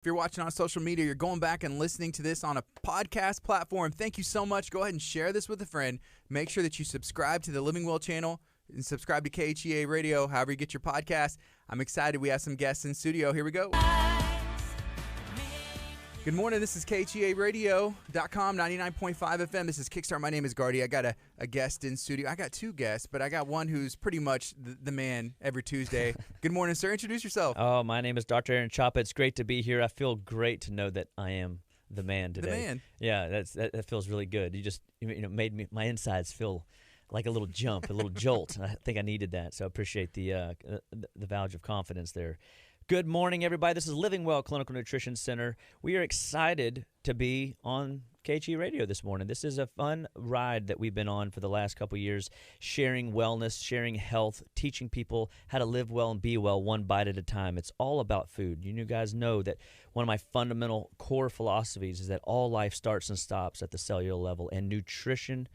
If you're watching on social media, you're going back and listening to this on a podcast platform, thank you so much. Go ahead and share this with a friend. Make sure that you subscribe to the Living Well channel and subscribe to KHEA Radio, however you get your podcast. I'm excited. We have some guests in studio. Here we go. Good morning. This is KHEARadio.com, 99.5 FM. This is Kickstart. My name is Gardy. I got a guest in studio. I got two guests, but I got one who's pretty much the man every Tuesday. Good morning, sir. Introduce yourself. Oh, my name is Dr. Aaron Chapa. It's great to be here. I feel great to know that I am the man today. The man. Yeah, that feels really good. You just made my insides feel like a little jump, a little jolt. I think I needed that, so I appreciate the vouch of confidence there. Good morning, everybody. This is Living Well Clinical Nutrition Center. We are excited to be on KHE Radio this morning. This is a fun ride that we've been on for the last couple of years, sharing wellness, sharing health, teaching people how to live well and be well one bite at a time. It's all about food. You guys know that one of my fundamental core philosophies is that all life starts and stops at the cellular level, and nutrition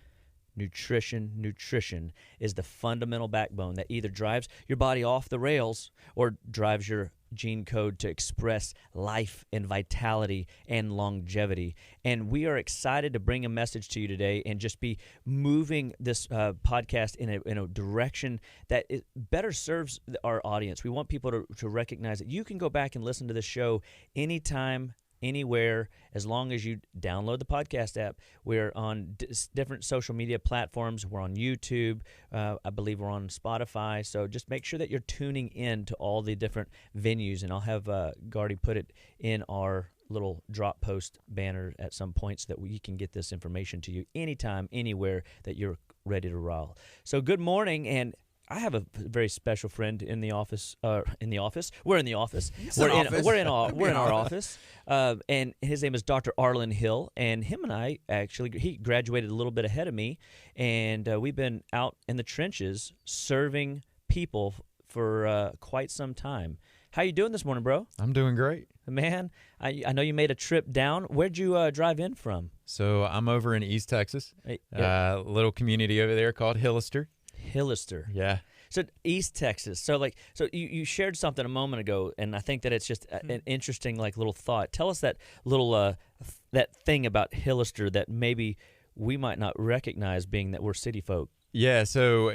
is the fundamental backbone that either drives your body off the rails or drives your gene code to express life and vitality and longevity. And we are excited to bring a message to you today and just be moving this podcast in a direction that it better serves our audience. We want people to recognize that you can go back and listen to the show anytime, anywhere, as long as you download the podcast app. We're on different social media platforms. We're on YouTube. I believe we're on Spotify. So just make sure that you're tuning in to all the different venues, and I'll have Gardy put it in our little drop post banner at some point so that we can get this information to you anytime, anywhere that you're ready to roll. So good morning, and I have a very special friend in the office. In the office, we're in the office. We're in our office, and his name is Dr. Arland Hill. And him and I he graduated a little bit ahead of me, and we've been out in the trenches serving people for quite some time. How you doing this morning, bro? I'm doing great, man. I know you made a trip down. Where'd you drive in from? So I'm over in East Texas, a little community over there called Hillister. Yeah. So East Texas. So you shared something a moment ago, and I think that it's just an interesting little thought. Tell us that little that thing about Hillister that maybe we might not recognize, being that we're city folk. Yeah. So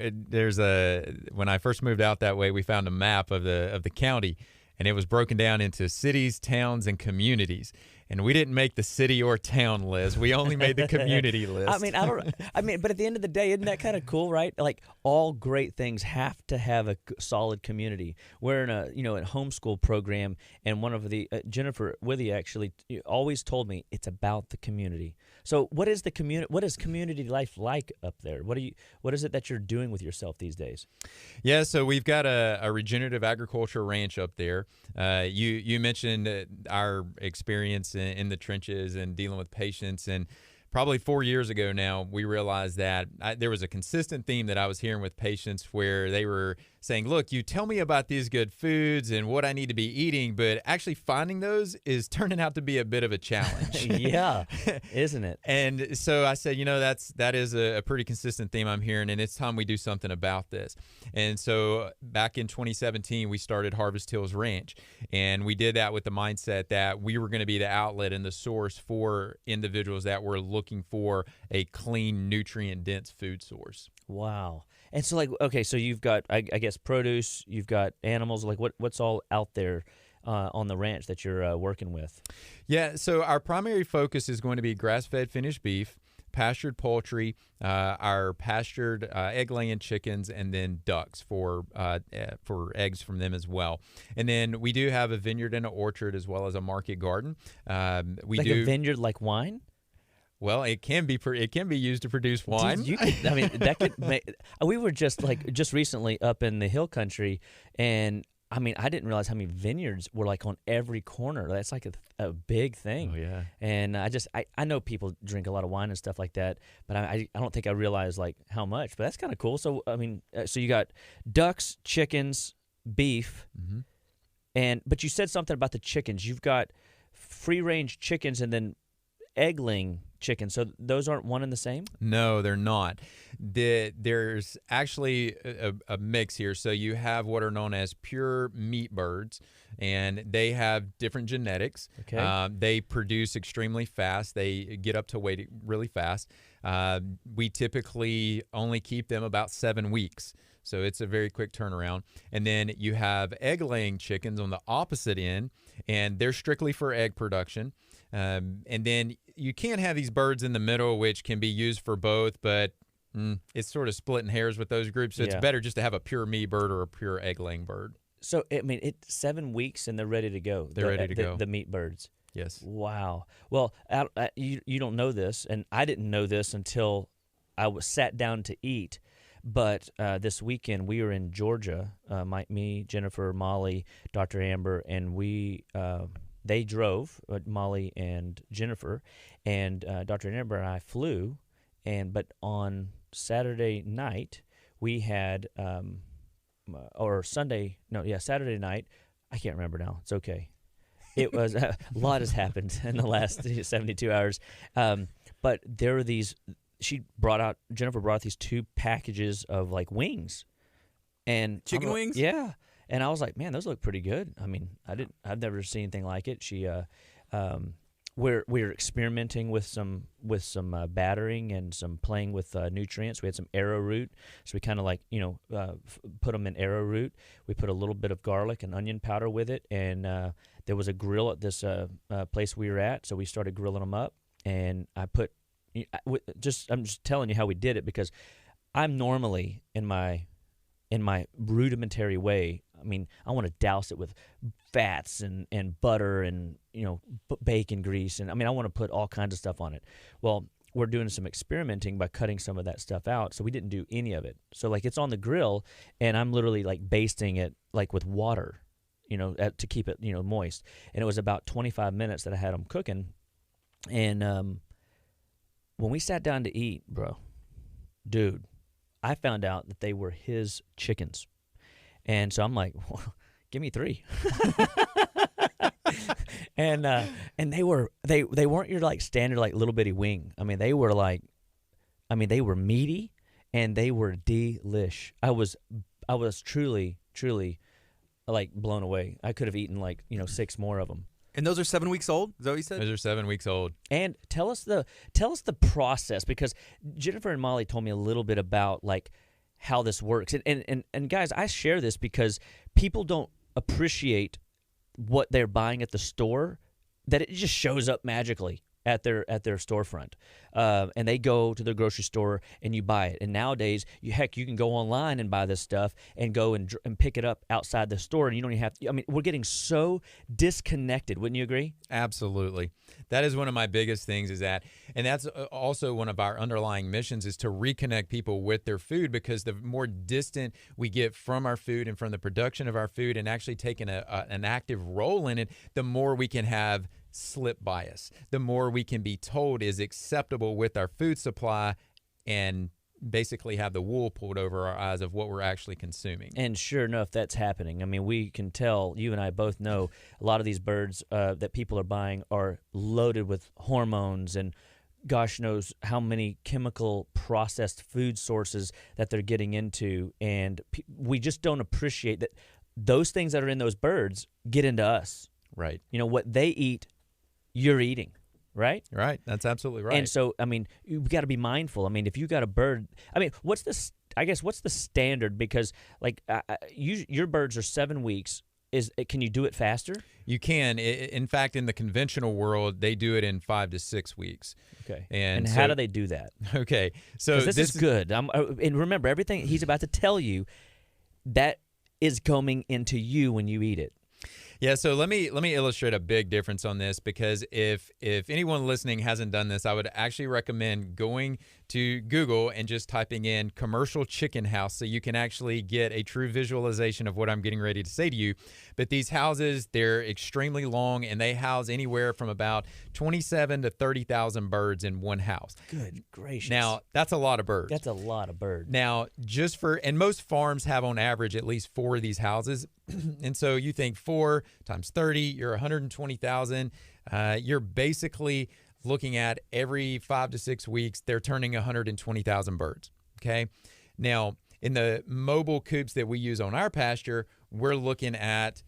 when I first moved out that way, we found a map of the county, and it was broken down into cities, towns, and communities. And we didn't make the city or town list. We only made the community list. But at the end of the day, isn't that kind of cool, right? Like, all great things have to have a solid community. We're in a homeschool program, and one of the Jennifer Withy actually always told me it's about the community. So what is the community? What is community life like up there? What is it that you're doing with yourself these days? Yeah, so we've got a regenerative agriculture ranch up there. You mentioned our experience in the trenches and dealing with patients, and probably 4 years ago now, we realized that there was a consistent theme that I was hearing with patients where they were saying, look, you tell me about these good foods and what I need to be eating, but actually finding those is turning out to be a bit of a challenge. Yeah, isn't it? And so I said, that is a pretty consistent theme I'm hearing, and it's time we do something about this. And so back in 2017, we started Harvest Hills Ranch, and we did that with the mindset that we were going to be the outlet and the source for individuals that were looking for a clean, nutrient-dense food source. Wow. And so, so you've got, I guess, produce, you've got animals, what's all out there on the ranch that you're working with? Yeah, so our primary focus is going to be grass-fed finished beef, pastured poultry, our pastured egg-laying chickens, and then ducks for eggs from them as well. And then we do have a vineyard and an orchard as well as a market garden. A vineyard like wine? Well, it can be used to produce wine. We were just recently up in the hill country, and I didn't realize how many vineyards were on every corner. That's like a big thing. Oh yeah. And I know people drink a lot of wine and stuff like that, but I don't think I realized how much. But that's kind of cool. So so you got ducks, chickens, beef, but you said something about the chickens. You've got free range chickens and then egg-laying chickens. So those aren't one and the same? No, they're not. There's actually a mix here. So you have what are known as pure meat birds, and they have different genetics. Okay. They produce extremely fast. They get up to weight really fast. We typically only keep them about 7 weeks. So it's a very quick turnaround. And then you have egg-laying chickens on the opposite end, and they're strictly for egg production. And then you can have these birds in the middle, which can be used for both, but it's sort of splitting hairs with those groups. So it's better just to have a pure meat bird or a pure egg-laying bird. So, I mean, it's 7 weeks and they're ready to go. They're ready to go. The meat birds. Yes. Wow. Well, you don't know this, and I didn't know this until I was sat down to eat. But this weekend we were in Georgia. Me, Jennifer, Molly, Dr. Amber, and they drove, Molly and Jennifer, and Dr. Amber and I flew. But on Saturday night we had, Saturday night. I can't remember now. It's okay. It was a lot has happened in the last 72 hours. But there were these. Jennifer brought these 2 packages of like wings, and chicken wings. Yeah, and I was like, man, those look pretty good. I mean, I've never seen anything like it. We're experimenting with some battering and some playing with nutrients. We had some arrowroot, so we kind of put them in arrowroot. We put a little bit of garlic and onion powder with it, and there was a grill at this place we were at, so we started grilling them up, and I'm just telling you how we did it, because I'm normally in my rudimentary way. I mean, I want to douse it with fats and butter and bacon grease, and I mean I want to put all kinds of stuff on it. Well, we're doing some experimenting by cutting some of that stuff out, so we didn't do any of it. So like it's on the grill, and I'm literally like basting it like with water, to keep it moist. And it was about 25 minutes that I had them cooking, and when we sat down to eat, dude, I found out that they were his chickens. And so I'm like, well, give me 3. and they weren't your like standard like little bitty wing. I mean, they were meaty and they were delish. I was truly like blown away. I could have eaten 6 more of them. And those are 7 weeks old? Is that what you said? Those are 7 weeks old. And tell us the process, because Jennifer and Molly told me a little bit about like how this works. And guys, I share this because people don't appreciate what they're buying at the store, that it just shows up magically at their storefront, and they go to the grocery store and you buy it. And nowadays, you can go online and buy this stuff and go and pick it up outside the store, and you don't even have to. I mean, we're getting so disconnected. Wouldn't you agree? Absolutely. That is one of my biggest things, and that's also one of our underlying missions, is to reconnect people with their food, because the more distant we get from our food and from the production of our food and actually taking an active role in it, the more we can have slip bias, the more we can be told is acceptable with our food supply, and basically have the wool pulled over our eyes of what we're actually consuming. And sure enough, that's happening. I mean, we can tell, you and I both know, a lot of these birds that people are buying are loaded with hormones and gosh knows how many chemical processed food sources that they're getting into, and we just don't appreciate that those things that are in those birds get into us. Right. What they eat, you're eating, right? Right. That's absolutely right. And so, I mean, you've got to be mindful. I mean, if you got a bird, I mean, what's the standard? Because like your birds are 7 weeks. Can you do it faster? You can. In fact, in the conventional world, they do it in 5 to 6 weeks. Okay. And how do they do that? Okay. So this is good. And remember, everything he's about to tell you, that is coming into you when you eat it. Yeah, so let me illustrate a big difference on this, because if anyone listening hasn't done this, I would actually recommend going to Google and just typing in commercial chicken house, so you can actually get a true visualization of what I'm getting ready to say to you. But these houses, they're extremely long, and they house anywhere from about 27 to 30,000 birds in one house. Good gracious. Now, that's a lot of birds. That's a lot of birds. Now, and most farms have on average at least 4 of these houses. And so you think 4 times 30, you're 120,000. You're basically looking at every 5 to 6 weeks, they're turning 120,000 birds. Okay. Now, in the mobile coops that we use on our pasture, we're looking at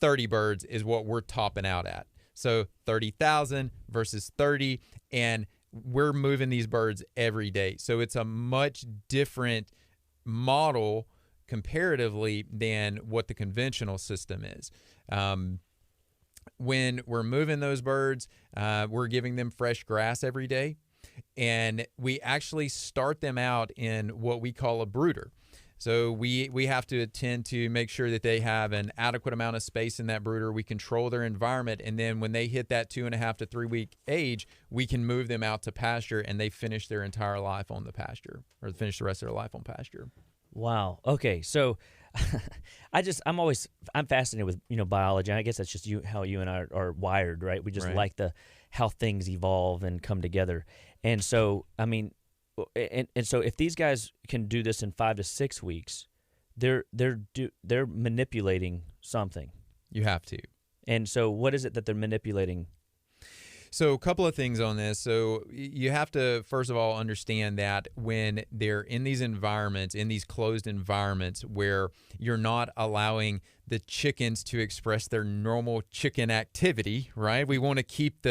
30 birds is what we're topping out at. So 30,000 versus 30, and we're moving these birds every day. So it's a much different model comparatively than what the conventional system is. When we're moving those birds, we're giving them fresh grass every day, and we actually start them out in what we call a brooder. So we have to attend to make sure that they have an adequate amount of space in that brooder. We control their environment, and then when they hit that 2.5 to 3 week age, we can move them out to pasture, and they finish their entire life on the pasture, or finish the rest of their life on pasture. Wow. Okay. So I'm fascinated with, biology. I guess that's just how you and I are wired, right? We just like how things evolve and come together. And so, and so if these guys can do this in 5 to 6 weeks, they're manipulating something. You have to. And so what is it that they're manipulating? So a couple of things on this. So you have to, first of all, understand that when they're in these environments, in these closed environments where you're not allowing the chickens to express their normal chicken activity, right? We want to keep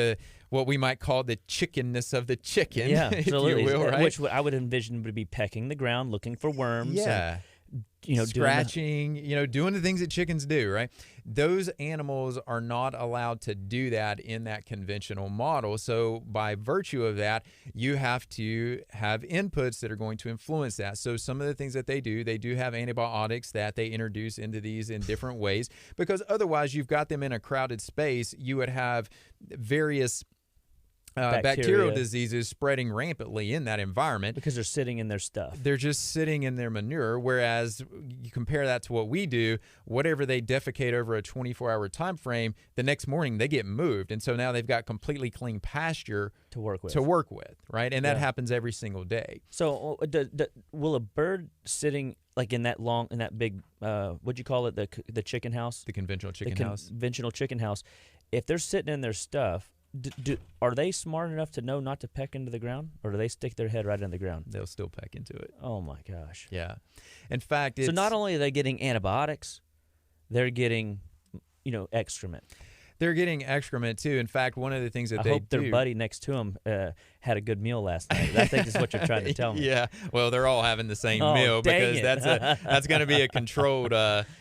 what we might call the chickenness of the chicken, if you will, right? Which I would envision would be pecking the ground, looking for worms. Yeah. Scratching, doing the things that chickens do, right? Those animals are not allowed to do that in that conventional model. So by virtue of that, you have to have inputs that are going to influence that. So some of the things that they do have antibiotics that they introduce into these in different ways, because otherwise you've got them in a crowded space. You would have various bacterial diseases spreading rampantly in that environment. Because they're sitting in their stuff. They're just sitting in their manure, whereas you compare that to what we do, whatever they defecate over a 24-hour time frame, the next morning they get moved. And so now they've got completely clean pasture to work with, right? And that happens every single day. So will a bird sitting like in that big, what'd you call it, the chicken house? The conventional chicken house. Conventional chicken house. If they're sitting in their stuff, are they smart enough to know not to peck into the ground, or do they stick their head right in the ground? They'll still peck into it. Oh my gosh! Yeah, in fact, so not only are they getting antibiotics, they're getting, excrement. They're getting excrement too. In fact, one of the things that I hope their buddy next to them had a good meal last night. I think that's what you're trying to tell me. Yeah. Well, they're all having the same meal because that's going to be a controlled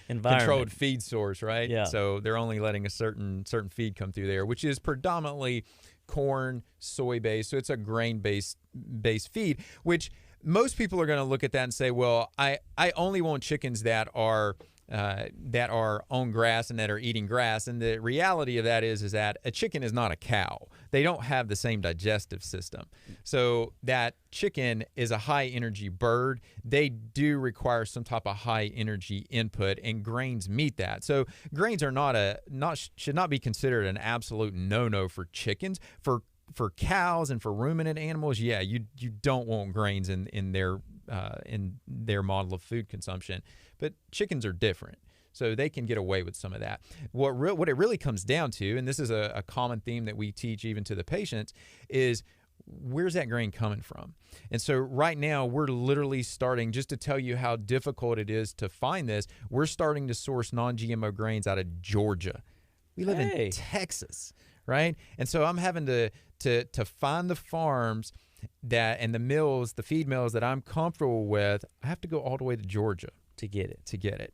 controlled feed source, right? Yeah. So they're only letting a certain feed come through there, which is predominantly corn, soy based. So it's a grain based feed, which most people are going to look at that and say, well, I only want chickens that are on grass and that are eating grass. And the reality of that is that a chicken is not a cow. They don't have the same digestive system. So that chicken is a high energy bird. They do require some type of high energy input, and grains meet that. So grains are should not be considered an absolute no-no for chickens. For cows and for ruminant animals, you don't want grains in their model of food consumption. But chickens are different, so they can get away with some of that. What it really comes down to, and this is a common theme that we teach even to the patients, is where's that grain coming from? And so right now we're literally starting, just to tell you how difficult it is to find this, we're starting to source non-GMO grains out of Georgia. We live in Texas, right? And so I'm having to find the farms and the feed mills that I'm comfortable with. I have to go all the way to Georgia to get it.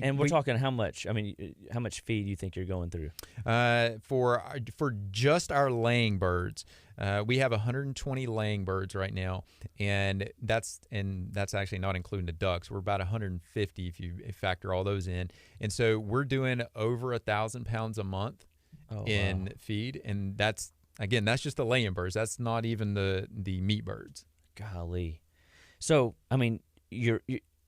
And we're talking how much? I mean, how much feed do you think you're going through? For just our laying birds, we have 120 laying birds right now, and that's actually not including the ducks. We're about 150 if you factor all those in, and so we're doing over 1,000 pounds a month in feed, and that's just the laying birds. That's not even the meat birds. Golly, so I mean,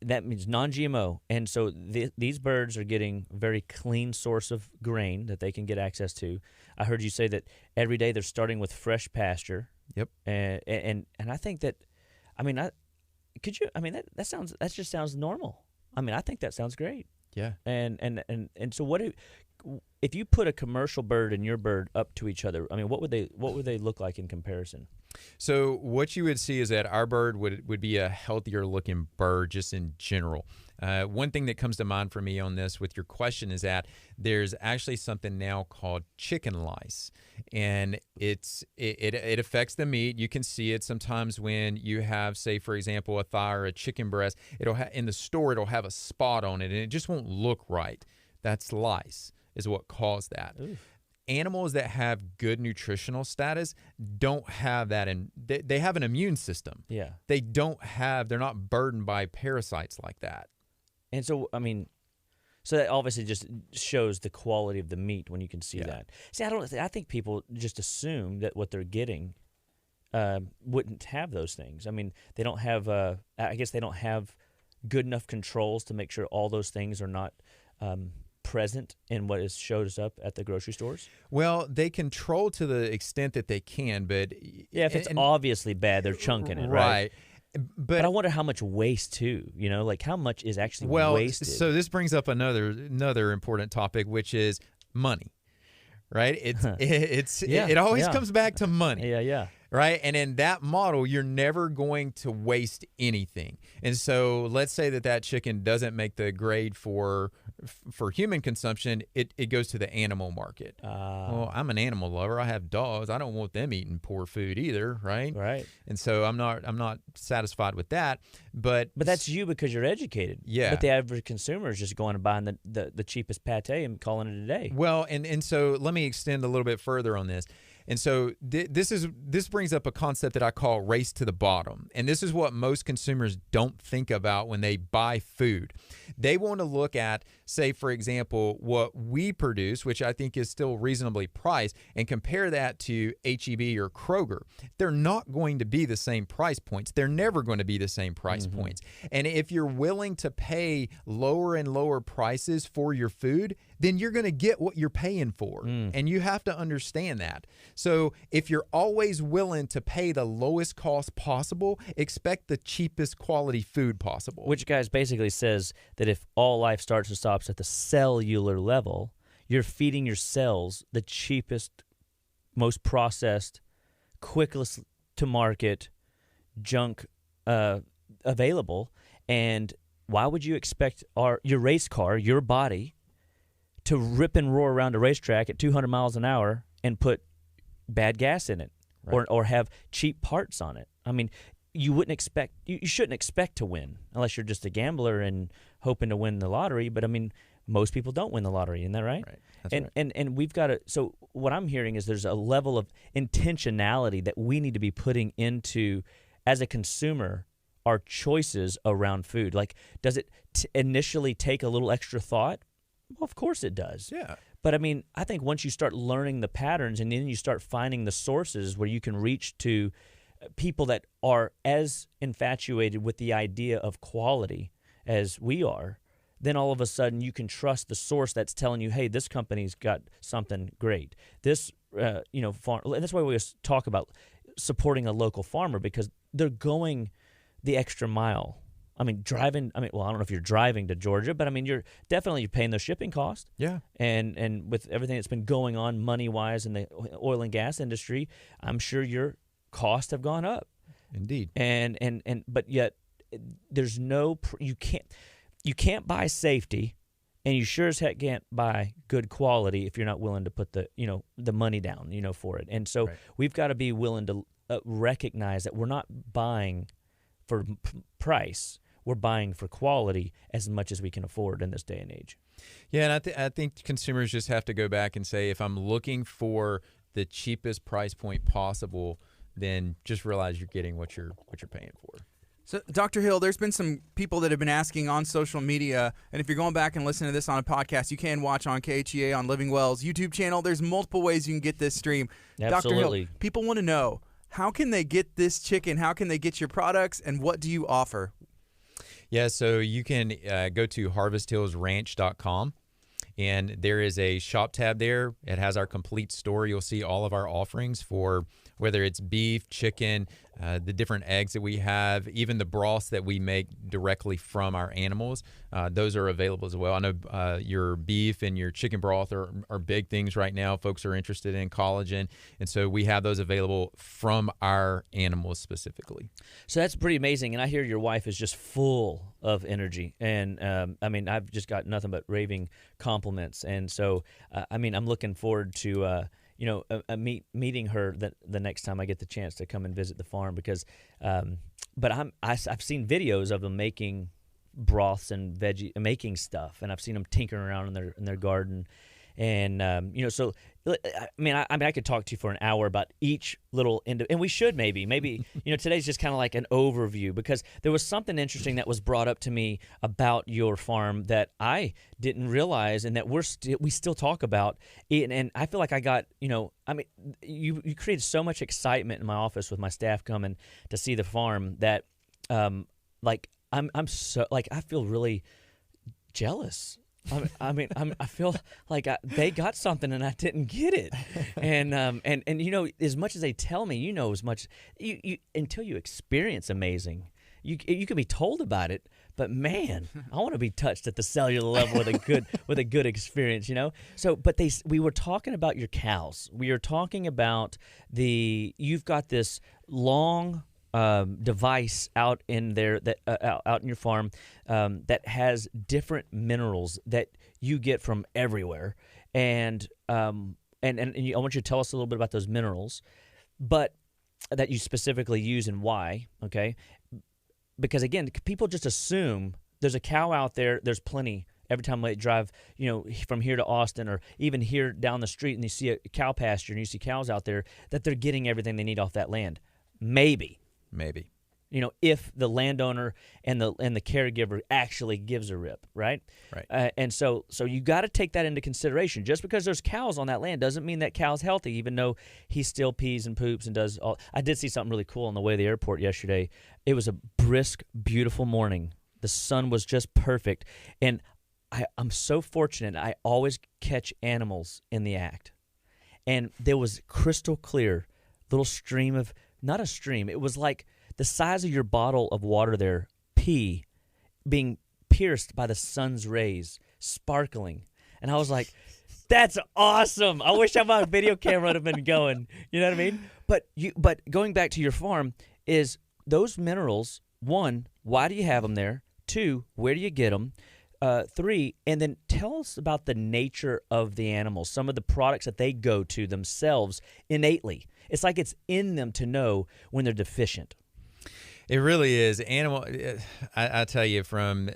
that means non-GMO, and so these birds are getting very clean source of grain that they can get access to. I heard you say that every day they're starting with fresh pasture. Yep. And I think that, that just sounds normal. I mean, I think that sounds great. Yeah. And so what if you put a commercial bird and your bird up to each other, I mean, what would they look like in comparison? So what you would see is that our bird would be a healthier looking bird just in general. One thing that comes to mind for me on this with your question is that there's actually something now called chicken lice, and it affects the meat. You can see it sometimes when you have, say, for example, a thigh or a chicken breast. In the store, it'll have a spot on it, and it just won't look right. That's lice is what caused that. Ooh. Animals that have good nutritional status don't have that, and they have an immune system. Yeah. They're not burdened by parasites like that. And so, I mean, so that obviously just shows the quality of the meat when you can see that. See, I think people just assume that what they're getting wouldn't have those things. I mean, they don't have, I guess they don't have good enough controls to make sure all those things are not present in what is showed us up at the grocery stores? Well, they control to the extent that they can, but if it's obviously bad, they're chunking it, right? But I wonder how much waste too. Like how much is actually wasted. So this brings up another important topic, which is money, right? It always comes back to money. Yeah. Right. And in that model, you're never going to waste anything. And so let's say that chicken doesn't make the grade for human consumption. It goes to the animal market. Well, I'm an animal lover. I have dogs. I don't want them eating poor food either. Right. Right. And so I'm not satisfied with that. But that's you because you're educated. Yeah. But the average consumer is just going and buying the cheapest pate and calling it a day. Well, and so let me extend a little bit further on this. And so this brings up a concept that I call race to the bottom. And this is what most consumers don't think about when they buy food. They want to look at, say, for example, what we produce, which I think is still reasonably priced, and compare that to H-E-B or Kroger. They're not going to be the same price points. They're never going to be the same price points. And if you're willing to pay lower and lower prices for your food, then you're going to get what you're paying for. And you have to understand that. So if you're always willing to pay the lowest cost possible, expect the cheapest quality food possible. Which, guys, basically says that if all life starts and stops at the cellular level, you're feeding your cells the cheapest, most processed, quickest to market junk available. And why would you expect your race car, your body, to rip and roar around a racetrack at 200 miles an hour and put bad gas in it, right, or have cheap parts on it? I mean, you shouldn't expect to win unless you're just a gambler and hoping to win the lottery. But I mean, most people don't win the lottery, isn't that right? Right. That's right. And we've got to. So what I'm hearing is there's a level of intentionality that we need to be putting into, as a consumer, our choices around food. Like, does it initially take a little extra thought? Well, of course it does. Yeah. But I mean, I think once you start learning the patterns and then you start finding the sources where you can reach to people that are as infatuated with the idea of quality as we are, then all of a sudden you can trust the source that's telling you, hey, this company's got something great. This, farm, and that's why we always talk about supporting a local farmer, because they're going the extra mile. I mean, I don't know if you're driving to Georgia, but I mean, you're paying the shipping cost. Yeah. And with everything that's been going on money-wise in the oil and gas industry, I'm sure your costs have gone up. Indeed. But yet there's you can't buy safety, and you sure as heck can't buy good quality if you're not willing to put the money down, for it. And so we've got to be willing to recognize that we're not buying for price. We're buying for quality as much as we can afford in this day and age. Yeah, and I think consumers just have to go back and say, if I'm looking for the cheapest price point possible, then just realize you're getting what you're paying for. So, Dr. Hill, there's been some people that have been asking on social media, and if you're going back and listening to this on a podcast, you can watch on KHEA on Living Well's YouTube channel. There's multiple ways you can get this stream. Absolutely. Dr. Hill, people want to know, how can they get this chicken? How can they get your products, and what do you offer? Yeah, so you can go to harvesthillsranch.com, and there is a shop tab there. It has our complete store. You'll see all of our offerings for whether it's beef, chicken, the different eggs that we have, even the broths that we make directly from our animals. Those are available as well. I know your beef and your chicken broth are big things right now. Folks are interested in collagen, and so we have those available from our animals specifically. So that's pretty amazing, and I hear your wife is just full of energy, and I mean, I've just got nothing but raving compliments, and so I mean, I'm looking forward to meeting her the next time I get the chance to come and visit the farm, because but I've seen videos of them making broths and making stuff, and I've seen them tinkering around in their garden, and so I mean I could talk to you for an hour about each little and we should maybe today's just kind of like an overview, because there was something interesting that was brought up to me about your farm that I didn't realize, and that we still talk about, and I feel like I got I mean you created so much excitement in my office with my staff coming to see the farm that like I'm so, like, I feel really jealous. I feel like they got something and I didn't get it, and as much as they tell me, as much you until you experience amazing. You can be told about it, but man, I want to be touched at the cellular level with a good experience, So, but we were talking about your cows. We were talking about you've got this long device out in there that out in your farm that has different minerals that you get from everywhere, and I want you to tell us a little bit about those minerals, but that you specifically use and why, okay? Because again, people just assume there's a cow out there. There's plenty. Every time I drive, from here to Austin, or even here down the street, and you see a cow pasture and you see cows out there, that they're getting everything they need off that land. Maybe. If the landowner and the caregiver actually gives a rip, right? Right. And so you got to take that into consideration. Just because there's cows on that land doesn't mean that cow's healthy, even though he still pees and poops and does all. I did see something really cool on the way to the airport yesterday. It was a brisk, beautiful morning. The sun was just perfect, and I'm so fortunate. I always catch animals in the act, and there was crystal clear little stream of. Not a stream. It was like the size of your bottle of water there, pee, being pierced by the sun's rays, sparkling. And I was like, that's awesome. I wish my video camera would have been going. You know what I mean? But going back to your farm, is those minerals, one, why do you have them there? Two, where do you get them? Three, and then tell us about the nature of the animals, some of the products that they go to themselves innately. It's like it's in them to know when they're deficient. It really is. I tell you, from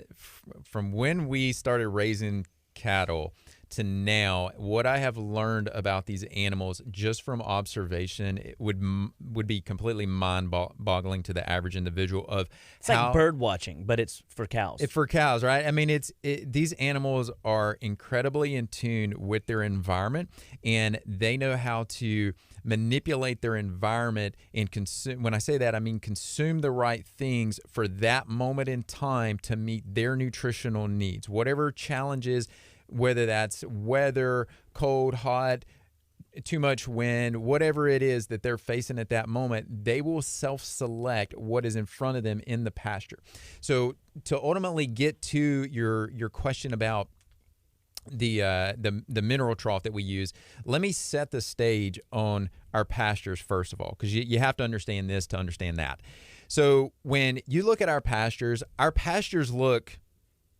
when we started raising cattle to now, what I have learned about these animals just from observation, it would be completely mind-boggling to the average individual. It's like bird watching, but it's for cows. It's for cows, right? I mean, these animals are incredibly in tune with their environment, and they know how to manipulate their environment and consume. When I say that, I mean consume the right things for that moment in time to meet their nutritional needs. Whatever challenges, whether that's weather, cold, hot, too much wind, whatever it is that they're facing at that moment, they will self-select what is in front of them in the pasture. So to ultimately get to your question about the mineral trough that we use, let me set the stage on our pastures first of all, because you have to understand this to understand that. So when you look at our pastures look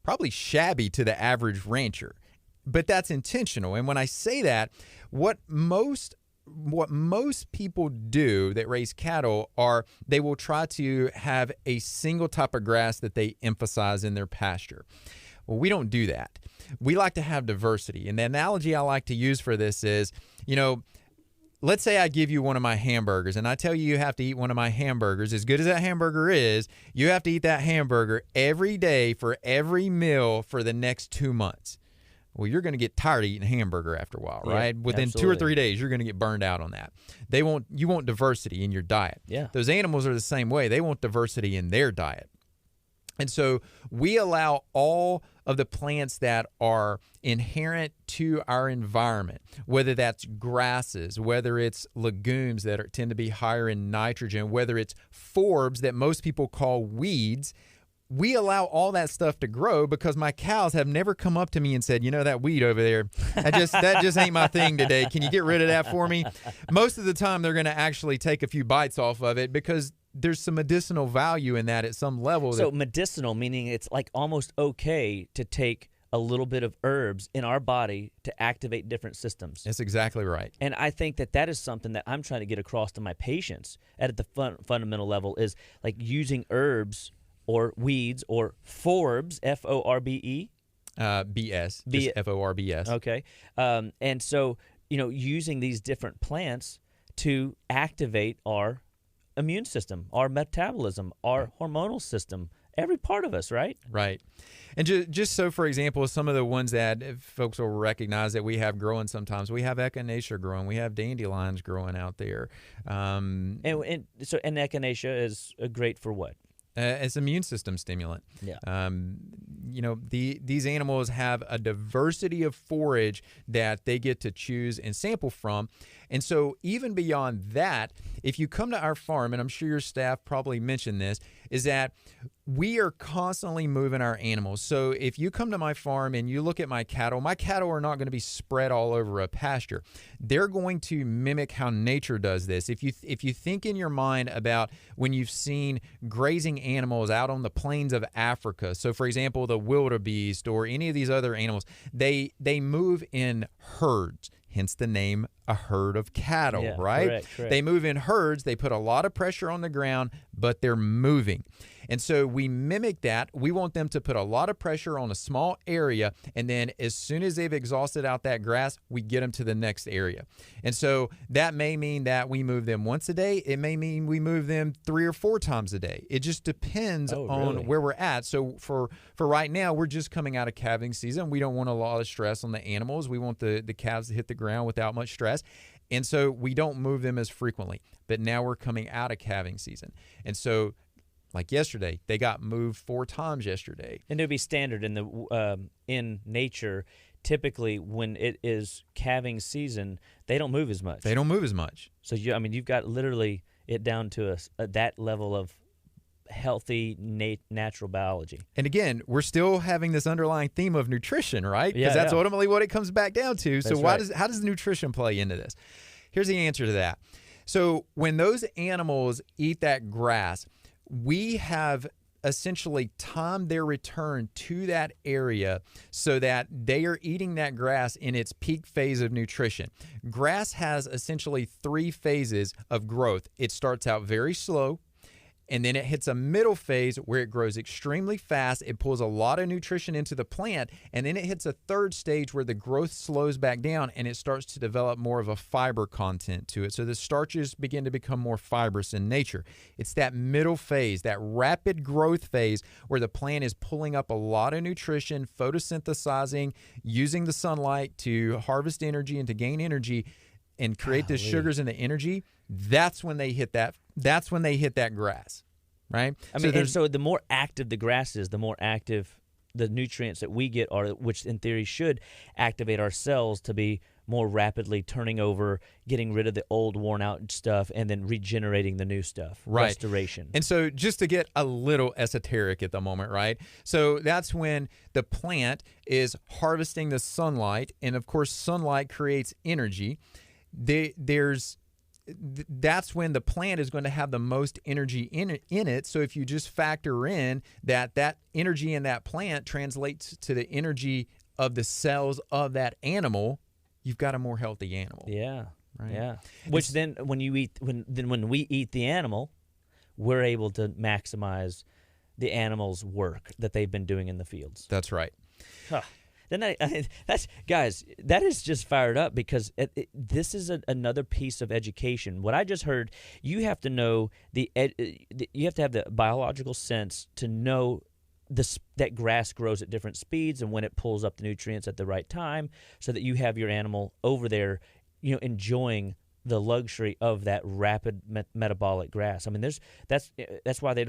probably shabby to the average rancher, but that's intentional. And when I say that, what most people do that raise cattle are they will try to have a single type of grass that they emphasize in their pasture. Well, we don't do that. We like to have diversity. And the analogy I like to use for this is, let's say I give you one of my hamburgers and I tell you have to eat one of my hamburgers. As good as that hamburger is, you have to eat that hamburger every day for every meal for the next 2 months. Well, you're going to get tired of eating hamburger after a while, right? Yeah, Within absolutely. 2 or 3 days, you're going to get burned out on that. You want diversity in your diet. Yeah. Those animals are the same way. They want diversity in their diet. And so we allow all of the plants that are inherent to our environment, whether that's grasses, whether it's legumes that tend to be higher in nitrogen, whether it's forbs that most people call weeds. We allow all that stuff to grow because my cows have never come up to me and said, that weed over there, that just ain't my thing today. Can you get rid of that for me? Most of the time, they're going to actually take a few bites off of it because there's some medicinal value in that at some level. So medicinal, meaning it's like almost okay to take a little bit of herbs in our body to activate different systems. That's exactly right. And I think that is something that I'm trying to get across to my patients at the fundamental level is like using herbs or weeds or forbs, F-O-R-B-E? B-S, just F-O-R-B-S. Okay. And so, using these different plants to activate our immune system, our metabolism, our hormonal system, every part of us, right? Right. And just so, for example, some of the ones that folks will recognize that we have growing sometimes, we have echinacea growing, we have dandelions growing out there. And echinacea is great for what? As immune system stimulant. Yeah. These animals have a diversity of forage that they get to choose and sample from. And so even beyond that, if you come to our farm, and I'm sure your staff probably mentioned this, is that we are constantly moving our animals. So if you come to my farm and you look at my cattle are not going to be spread all over a pasture. They're going to mimic how nature does this. If you think in your mind about when you've seen grazing animals out on the plains of Africa, so for example, the wildebeest or any of these other animals, they move in herds. Hence the name a herd of cattle, right? Correct. They move in herds. They put a lot of pressure on the ground, but they're moving. And so we mimic that. We want them to put a lot of pressure on a small area, and then as soon as they've exhausted out that grass, we get them to the next area. And so that may mean that we move them once a day. It may mean we move them 3 or 4 times a day. It just depends on where we're at. So for right now, we're just coming out of calving season. We don't want a lot of stress on the animals. We want the calves to hit the ground without much stress. And so we don't move them as frequently. But now we're coming out of calving season. And so like yesterday, they got moved 4 times yesterday. And it would be standard in nature. Typically, when it is calving season, they don't move as much. They don't move as much. So you've got literally it down to that level of healthy natural biology. And again, we're still having this underlying theme of nutrition, right? Because that's ultimately what it comes back down to. So how does nutrition play into this? Here's the answer to that. So when those animals eat that grass, we have essentially timed their return to that area so that they are eating that grass in its peak phase of nutrition. Grass has essentially 3 phases of growth. It starts out very slow, and then it hits a middle phase where it grows extremely fast. It pulls a lot of nutrition into the plant, and then it hits a 3rd stage where the growth slows back down and it starts to develop more of a fiber content to it. So the starches begin to become more fibrous in nature. It's that middle phase, that rapid growth phase where the plant is pulling up a lot of nutrition, photosynthesizing, using the sunlight to harvest energy and to gain energy and create the sugars and the energy. That's when they hit that. That's when they hit that grass, right? So the more active the grass is, the more active the nutrients that we get are, which in theory should activate our cells to be more rapidly turning over, getting rid of the old worn out stuff, and then regenerating the new stuff. Right. Restoration. And so just to get a little esoteric at the moment, right? So that's when the plant is harvesting the sunlight, and of course sunlight creates energy. That's when the plant is going to have the most energy in it. So if you just factor in that energy in that plant translates to the energy of the cells of that animal, you've got a more healthy animal. Yeah. Right. Yeah. Which then when we eat the animal, we're able to maximize the animal's work that they've been doing in the fields. That's right. Huh. Then that is just fired up because this is another piece of education. What I just heard, you have to know you have to have the biological sense to know that grass grows at different speeds and when it pulls up the nutrients at the right time, so that you have your animal over there, enjoying the luxury of that rapid metabolic grass. I mean, that's why they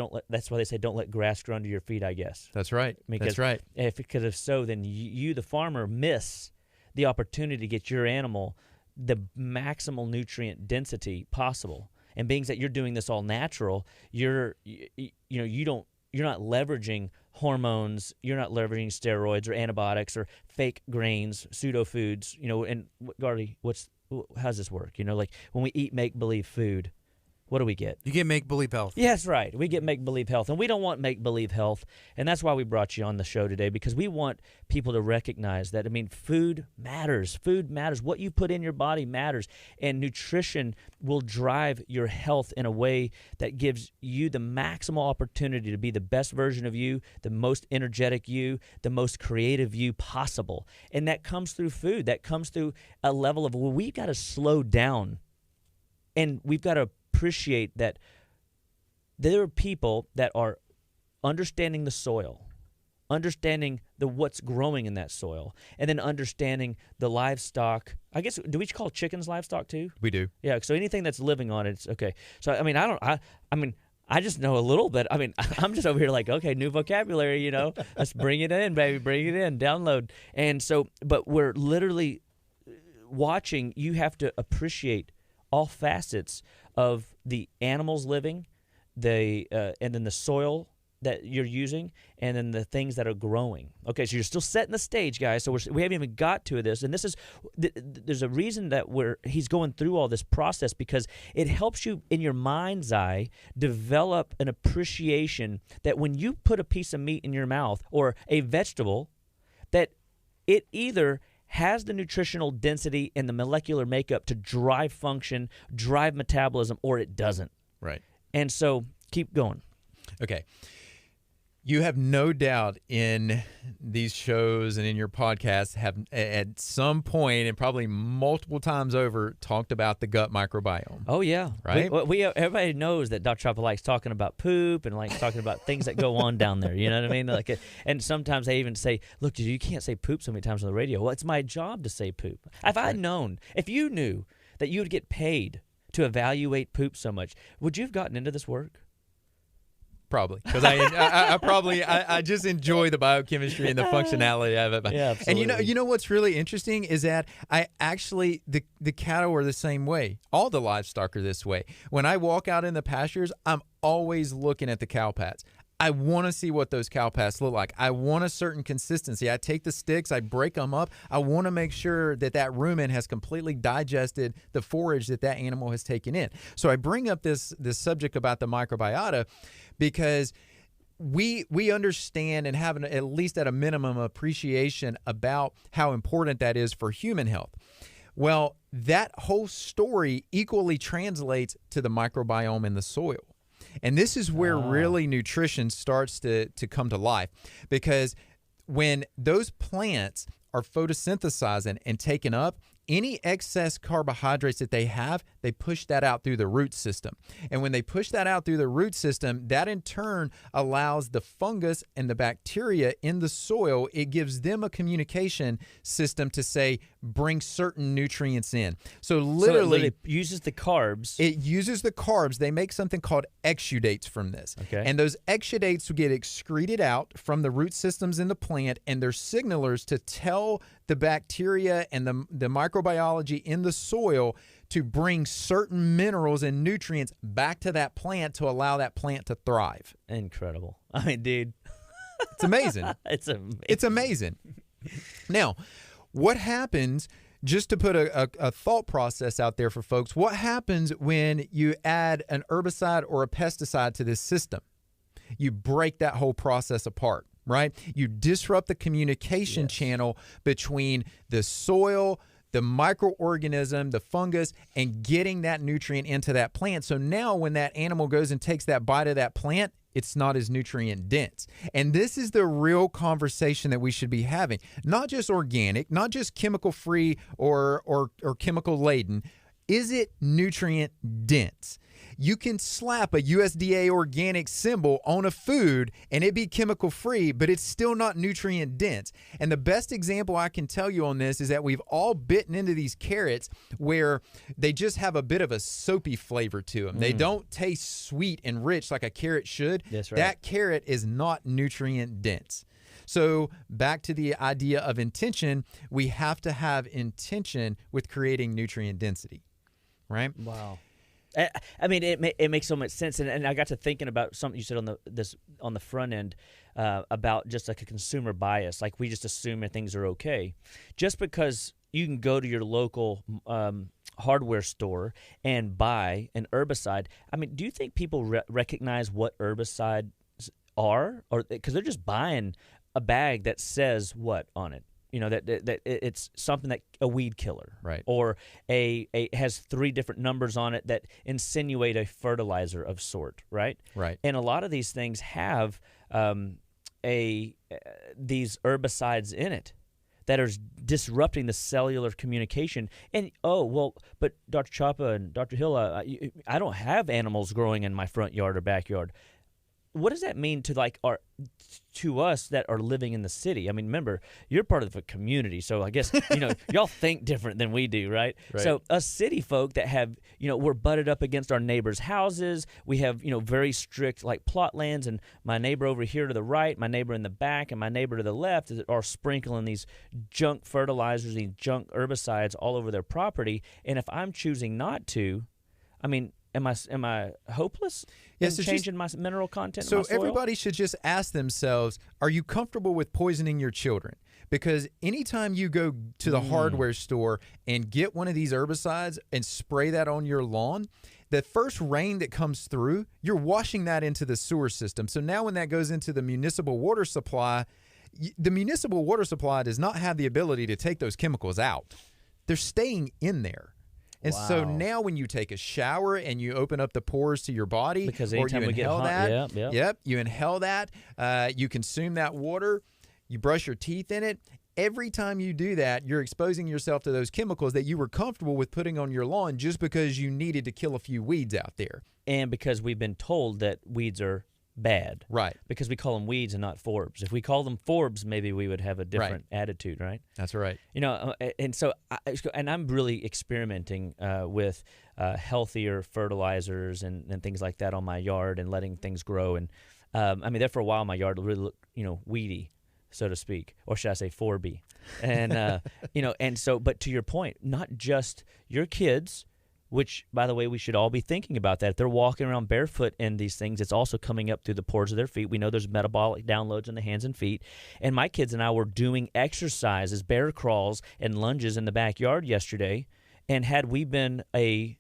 say don't let grass grow under your feet, I guess. That's right. That's right. Because if so, then you, the farmer, miss the opportunity to get your animal the maximal nutrient density possible. And being that you're doing this all natural, you're not leveraging hormones, you're not leveraging steroids or antibiotics or fake grains, pseudo foods. And Gardy, how's this work? Like when we eat make-believe food, what do we get? You get make-believe health. Yes, right. We get make-believe health, and we don't want make-believe health, and that's why we brought you on the show today, because we want people to recognize that, food matters. Food matters. What you put in your body matters, and nutrition will drive your health in a way that gives you the maximal opportunity to be the best version of you, the most energetic you, the most creative you possible, and that comes through food. That comes through a level of, we've got to slow down, and we've got to appreciate that there are people that are understanding the soil, understanding what's growing in that soil, and then understanding the livestock. I guess, do we call chickens livestock too? We do. Yeah, so anything that's living on it's okay. So I just know a little bit. I'm just over here like, okay, new vocabulary, let's bring it in, baby, bring it in, download. And so, but we're literally watching. You have to appreciate all facets of the animals living, and then the soil that you're using, and then the things that are growing. Okay, so you're still setting the stage, guys. So we haven't even got to this, and there's a reason that he's going through all this process, because it helps you in your mind's eye develop an appreciation that when you put a piece of meat in your mouth or a vegetable, that it either has the nutritional density and the molecular makeup to drive function, drive metabolism, or it doesn't. Right. And so keep going. Okay. You have no doubt in these shows and in your podcast have at some point, and probably multiple times over, talked about the gut microbiome. Oh, yeah. Right? Everybody knows that Dr. Chapa likes talking about poop and likes talking about things that go on down there. You know what I mean? And sometimes they even say, look, you can't say poop so many times on the radio. Well, it's my job to say poop. If you knew that you would get paid to evaluate poop so much, would you have gotten into this work? Probably, because I just enjoy the biochemistry and the functionality of it. Yeah, absolutely. And you know what's really interesting is that the cattle are the same way. All the livestock are this way. When I walk out in the pastures, I'm always looking at the cow pats. I want to see what those cow pats look like. I want a certain consistency. I take the sticks, I break them up. I want to make sure that rumen has completely digested the forage that animal has taken in. So I bring up this subject about the microbiota because we understand and have at least at a minimum appreciation about how important that is for human health. Well, that whole story equally translates to the microbiome in the soil. And this is where really nutrition starts to come to life, because when those plants are photosynthesizing and taken up, any excess carbohydrates that they have, they push that out through the root system. And when they push that out through the root system, that in turn allows the fungus and the bacteria in the soil, it gives them a communication system to say, bring certain nutrients in. So literally it uses the carbs. It uses the carbs. They make something called exudates from this. Okay. And those exudates will get excreted out from the root systems in the plant, and they're signalers to tell the bacteria and the microbiology in the soil to bring certain minerals and nutrients back to that plant to allow that plant to thrive. Incredible. Dude. It's amazing. It's amazing. Now, what happens, just to put a thought process out there for folks, what happens when you add an herbicide or a pesticide to this system? You break that whole process apart. Right? You disrupt the communication channel between the soil, the microorganism, the fungus, and getting that nutrient into that plant. So now when that animal goes and takes that bite of that plant, it's not as nutrient dense. And this is the real conversation that we should be having. Not just organic, not just chemical free or chemical laden. Is it nutrient dense? You can slap a USDA organic symbol on a food and it be chemical free, but it's still not nutrient dense. And the best example I can tell you on this is that we've all bitten into these carrots where they just have a bit of a soapy flavor to them. They don't taste sweet and rich like a carrot should. That's right. That carrot is not nutrient dense. So back to the idea of intention, we have to have intention with creating nutrient density, right? Wow. I mean, it makes so much sense, and I got to thinking about something you said on the front end about just like a consumer bias, like we just assume that things are okay, just because you can go to your local hardware store and buy an herbicide. I mean, do you think people recognize what herbicides are, or because they're just buying a bag that says what on it? You know, that it's something that a weed killer, right? Or a has 3 different numbers on it that insinuate a fertilizer of sort, right? Right. And a lot of these things have these herbicides in it that are disrupting the cellular communication. And but Dr. Chapa and Dr. Hill, I don't have animals growing in my front yard or backyard. What does that mean to us that are living in the city? I mean, remember, you're part of a community, so I guess y'all think different than we do, right? So us city folk that have we're butted up against our neighbors' houses. We have very strict like plot lands, and my neighbor over here to the right, my neighbor in the back, and my neighbor to the left are sprinkling these junk fertilizers, these junk herbicides all over their property. And if I'm choosing not to, I mean, am I hopeless? Yes, in changing my mineral content. So in my soil? Everybody should just ask themselves: are you comfortable with poisoning your children? Because anytime you go to the hardware store and get one of these herbicides and spray that on your lawn, the first rain that comes through, you're washing that into the sewer system. So now when that goes into the municipal water supply, the municipal water supply does not have the ability to take those chemicals out. They're staying in there. And so now when you take a shower and you open up the pores to your body, because or you inhale that, you inhale that, you consume that water, you brush your teeth in it. Every time you do that, you're exposing yourself to those chemicals that you were comfortable with putting on your lawn just because you needed to kill a few weeds out there. And because we've been told that weeds are bad. Right. Because we call them weeds and not forbs. If we call them forbs, maybe we would have a different attitude, right? That's right. And so, I'm really experimenting with healthier fertilizers and things like that on my yard and letting things grow. And there for a while, my yard really looked, weedy, so to speak, or should I say forby. And, but to your point, not just your kids, which, by the way, we should all be thinking about that. If they're walking around barefoot in these things, it's also coming up through the pores of their feet. We know there's metabolic downloads in the hands and feet. And my kids and I were doing exercises, bear crawls, and lunges in the backyard yesterday. And had we been a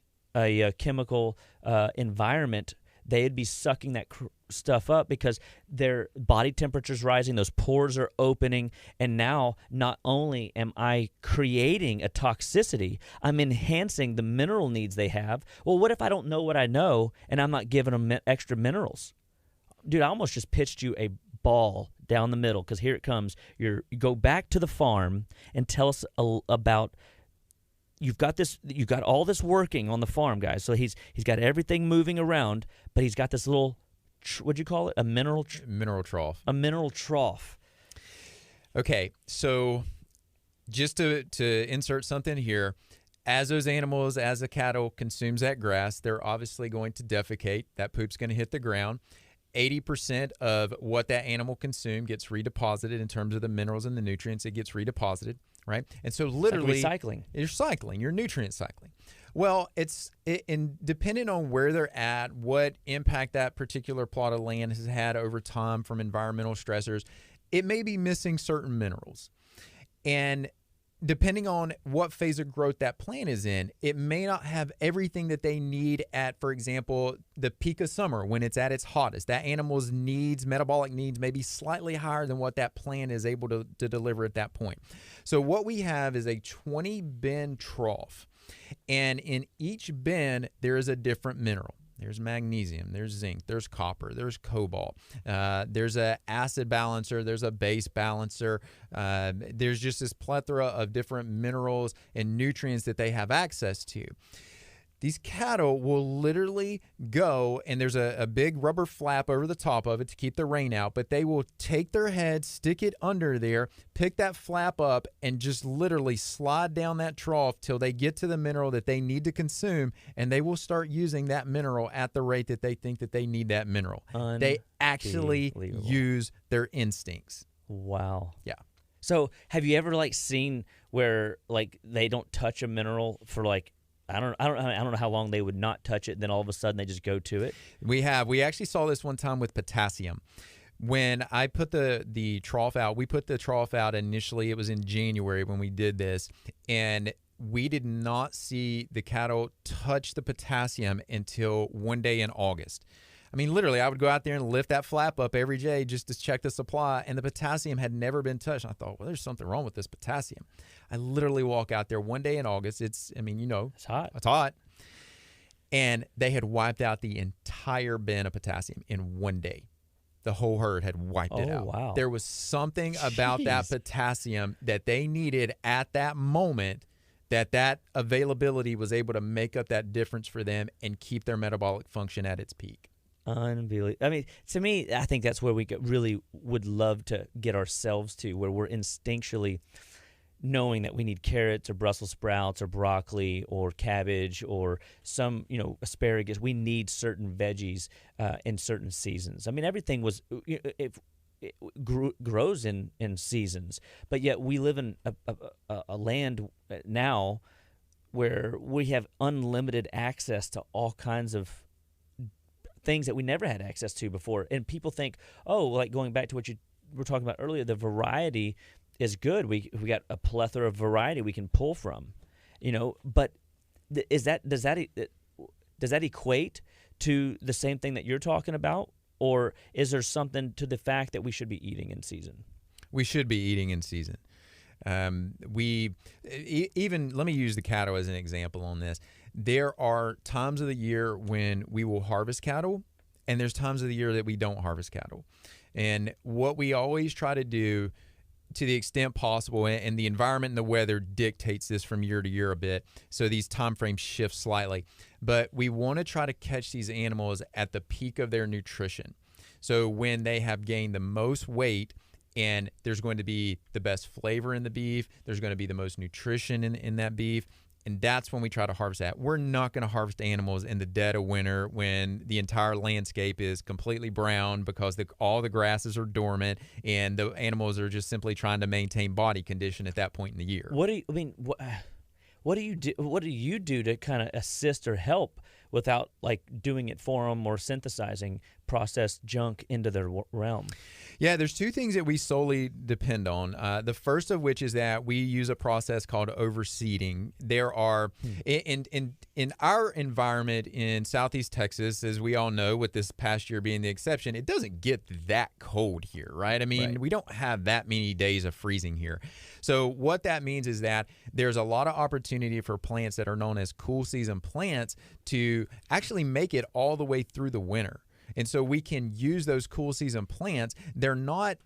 chemical environment, they'd be sucking that stuff up because their body temperature's rising, those pores are opening, and now not only am I creating a toxicity, I'm enhancing the mineral needs they have. Well, what if I don't know what I know and I'm not giving them extra minerals? Dude, I almost just pitched you a ball down the middle, because here it comes. You go back to the farm and tell us about. You've got all this working on the farm, guys. So he's got everything moving around, but he's got this little, what'd you call it? A mineral trough. A mineral trough. Okay, so just to insert something here, as those animals, as the cattle consumes that grass, they're obviously going to defecate. That poop's going to hit the ground. 80% of what that animal consumed gets redeposited in terms of the minerals and the nutrients. It gets redeposited, right? And so literally, like recycling. You're cycling. You're nutrient cycling. Well, and depending on where they're at, what impact that particular plot of land has had over time from environmental stressors, it may be missing certain minerals. And depending on what phase of growth that plant is in, it may not have everything that they need at, for example, the peak of summer when it's at its hottest. That animal's metabolic needs may be slightly higher than what that plant is able to deliver at that point. So what we have is a 20-bin trough. And in each bin, there is a different mineral. There's magnesium, there's zinc, there's copper, there's cobalt, there's an acid balancer, there's a base balancer. There's just this plethora of different minerals and nutrients that they have access to. these cattle will literally go, and there's a big rubber flap over the top of it to keep the rain out, but they will take their head, stick it under there, pick that flap up, and just literally slide down that trough till they get to the mineral that they need to consume, and they will start using that mineral at the rate that they think that they need that mineral. They actually use their instincts. Wow. Yeah. So have you ever like seen where like they don't touch a mineral for like I don't know how long they would not touch it, and then all of a sudden they just go to it? We actually saw this one time with potassium. When I put the trough out, we put the trough out initially. It was in January when we did this, and we did not see the cattle touch the potassium until one day in August. I mean, literally, I would go out there and lift that flap up every day just to check the supply, and the potassium had never been touched. And I thought, well, there's something wrong with this potassium. I literally walk out there one day in August. It's hot. It's hot. And they had wiped out the entire bin of potassium in one day. The whole herd had wiped it out. Wow. There was something about that potassium that they needed at that moment, that availability was able to make up that difference for them and keep their metabolic function at its peak. Unbelievable. I mean, to me, I think that's where we really would love to get ourselves to, where we're instinctually knowing that we need carrots or Brussels sprouts or broccoli or cabbage or some, asparagus. We need certain veggies in certain seasons. I mean, everything grows in seasons, but yet we live in a land now where we have unlimited access to all kinds of things that we never had access to before. And people think, like going back to what you were talking about earlier, the variety is good. We got a plethora of variety we can pull from, but does that equate to the same thing that you're talking about? Or is there something to the fact that we should be eating in season? We should be eating in season. Let me use the cattle as an example on this. There are times of the year when we will harvest cattle, and there's times of the year that we don't harvest cattle. And what we always try to do, to the extent possible, and the environment and the weather dictates this from year to year a bit, so these time frames shift slightly, but we want to try to catch these animals at the peak of their nutrition. So when they have gained the most weight, and there's going to be the best flavor in the beef, there's going to be the most nutrition in that beef, and that's when we try to harvest that. We're not going to harvest animals in the dead of winter when the entire landscape is completely brown because all the grasses are dormant and the animals are just simply trying to maintain body condition at that point in the year. What do you do? What do you do to kind of assist or help without like doing it for them or synthesizing processed junk into their realm? Yeah, there's two things that we solely depend on. The first of which is that we use a process called overseeding. There are in our environment in Southeast Texas, as we all know, with this past year being the exception, it doesn't get that cold here, right? I mean, we don't have that many days of freezing here. So what that means is that there's a lot of opportunity for plants that are known as cool season plants to actually make it all the way through the winter. And so we can use those cool season plants. They're native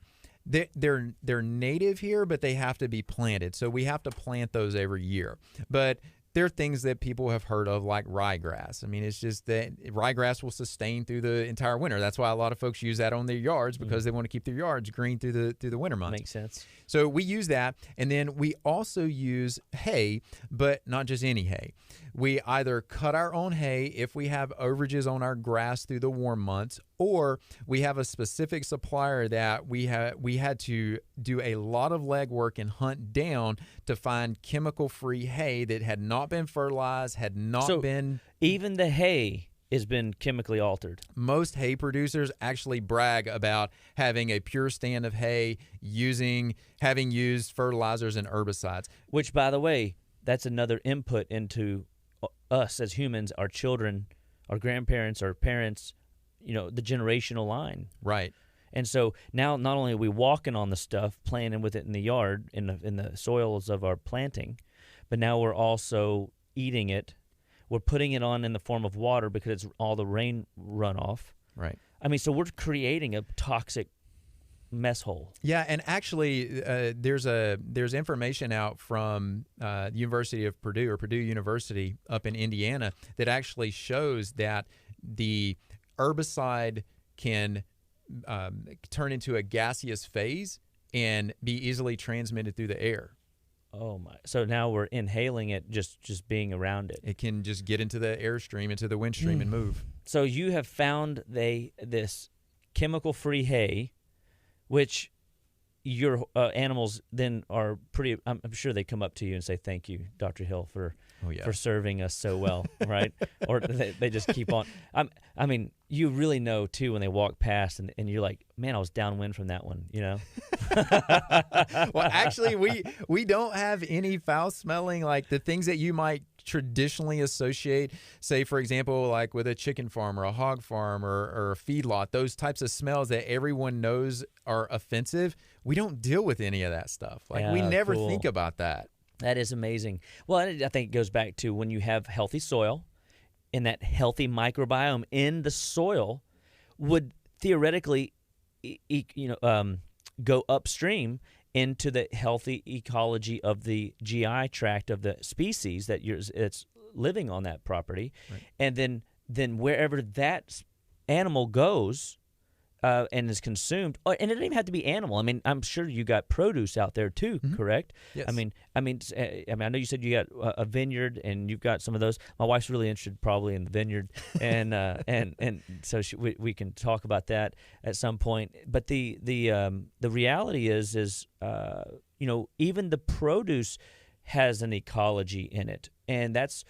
here, but they have to be planted. So we have to plant those every year. But there are things that people have heard of like ryegrass. I mean, it's just that ryegrass will sustain through the entire winter. That's why a lot of folks use that on their yards because they want to keep their yards green through the winter months. Makes sense. So we use that, and then we also use hay, but not just any hay. We either cut our own hay if we have overages on our grass through the warm months, or we have a specific supplier that we had to do a lot of legwork and hunt down to find chemical-free hay that had not been fertilized, had not been... Even the hay has been chemically altered. Most hay producers actually brag about having a pure stand of hay, having used fertilizers and herbicides. Which, by the way, that's another input into us as humans, our children, our grandparents, our parents, the generational line. Right. And so now not only are we walking on the stuff, planting with it in the yard, in the soils of our planting, but now we're also eating it. We're putting it on in the form of water because it's all the rain runoff. Right. I mean, so we're creating a toxic mess hole. Yeah, and actually, there's information out from University of Purdue or Purdue University up in Indiana that actually shows that the herbicide can turn into a gaseous phase and be easily transmitted through the air. Oh my! So now we're inhaling it, just being around it. It can just get into the airstream, into the wind stream, and move. So you have found this chemical-free hay, which your animals then are pretty. I'm sure they come up to you and say, "Thank you, Dr. Hill, for serving us so well," right? Or they just keep on. I mean, you really know too when they walk past, and you're like, "Man, I was downwind from that one," you know. Well, actually, we don't have any foul smelling, like the things that you might traditionally associate, say, for example, like with a chicken farm or a hog farm or a feedlot, those types of smells that everyone knows are offensive. We don't deal with any of that stuff. Like, we never think about that. That is amazing. Well, I think it goes back to when you have healthy soil, and that healthy microbiome in the soil would theoretically, go upstream into the healthy ecology of the GI tract of the species that it's living on that property, right. And then wherever that animal goes and is consumed, and it doesn't even have to be animal. I mean, I'm sure you got produce out there too, mm-hmm. Correct? Yes. I mean, I know you said you got a vineyard and you've got some of those. My wife's really interested probably in the vineyard, and so we can talk about that at some point. But the reality is even the produce has an ecology in it, and that's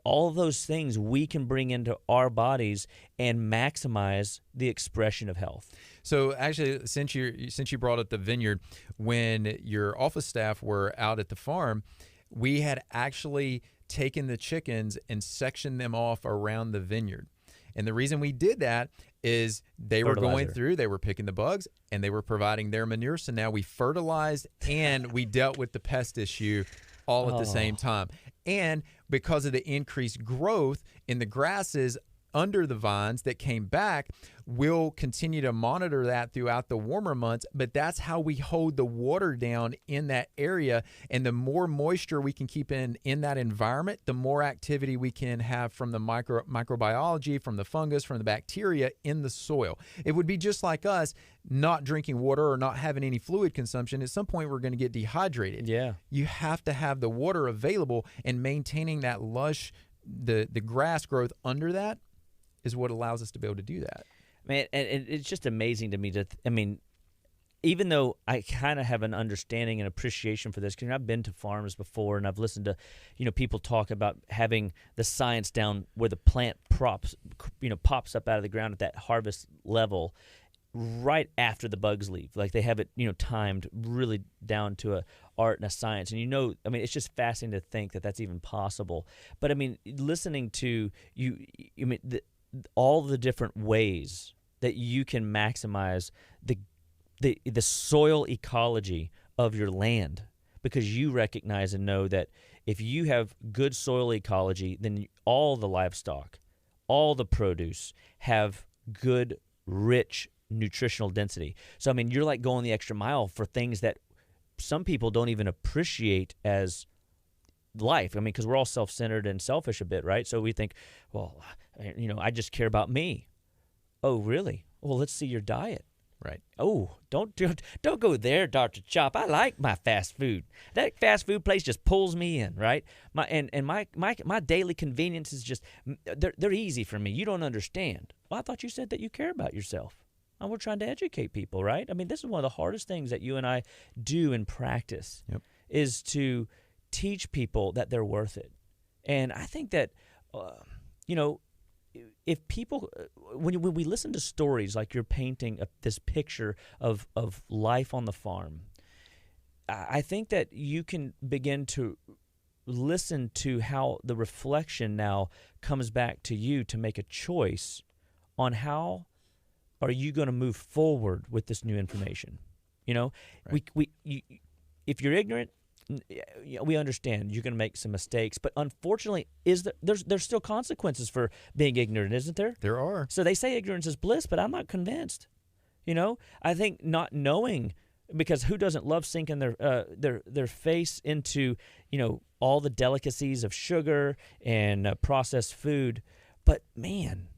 all of those things we can bring into our bodies and maximize the expression of health. So actually, since you brought up the vineyard, when your office staff were out at the farm, we had actually taken the chickens and sectioned them off around the vineyard. And the reason we did that is they were going through, they were picking the bugs, and they were providing their manure. So now we fertilized and we dealt with the pest issue all at the same time. And because of the increased growth in the grasses under the vines that came back, we'll continue to monitor that throughout the warmer months, but that's how we hold the water down in that area. And the more moisture we can keep in that environment, the more activity we can have from the microbiology, from the fungus, from the bacteria in the soil. It would be just like us not drinking water or not having any fluid consumption. At some point, we're going to get dehydrated. Yeah. You have to have the water available, and maintaining that lush, the grass growth under that is what allows us to be able to do that. Man, and it's just amazing to me even though I kind of have an understanding and appreciation for this, because I've been to farms before and I've listened to, people talk about having the science down where the plant pops up out of the ground at that harvest level right after the bugs leave. Like they have it, timed really down to a art and a science. And it's just fascinating to think that that's even possible. But listening to you, all the different ways that you can maximize the soil ecology of your land, because you recognize and know that if you have good soil ecology, then all the livestock, all the produce have good, rich nutritional density. So, you're like going the extra mile for things that some people don't even appreciate as life. Because we're all self-centered and selfish a bit, right? So we think, well, I just care about me. Oh, really? Well, let's see your diet. Right. Oh, don't go there, Dr. Chop. I like my fast food. That fast food place just pulls me in, right? My daily convenience is just they're easy for me. You don't understand. Well, I thought you said that you care about yourself. And we're trying to educate people, right? This is one of the hardest things that you and I do in practice. Yep. Is to teach people that they're worth it. And I think that, if people, when we listen to stories like you're painting this picture of life on the farm, I think that you can begin to listen to how the reflection now comes back to you to make a choice on how are you going to move forward with this new information. Right. If you're ignorant, we understand you're going to make some mistakes, but unfortunately, there's still consequences for being ignorant, isn't there? There are. So they say ignorance is bliss, but I'm not convinced. I think not knowing, because who doesn't love sinking their face into, all the delicacies of sugar and processed food. But man,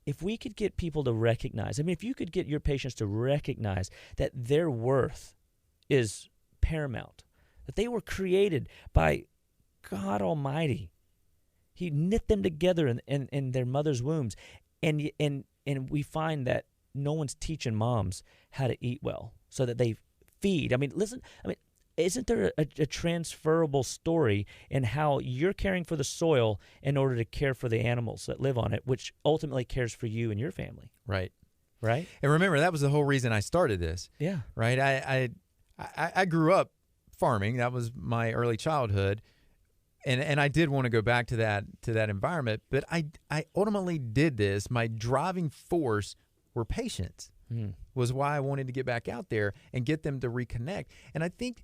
if we could get people to recognize, if you could get your patients to recognize that their worth is paramount, that they were created by God Almighty. He knit them together in their mother's wombs. And we find that no one's teaching moms how to eat well so that they feed. Isn't there a transferable story in how you're caring for the soil in order to care for the animals that live on it, which ultimately cares for you and your family? Right. Right? And remember, that was the whole reason I started this. Yeah. Right? I grew up farming. That was my early childhood. And I did want to go back to that environment, but I ultimately did this. My driving force were patients. Was why I wanted to get back out there and get them to reconnect. And I think,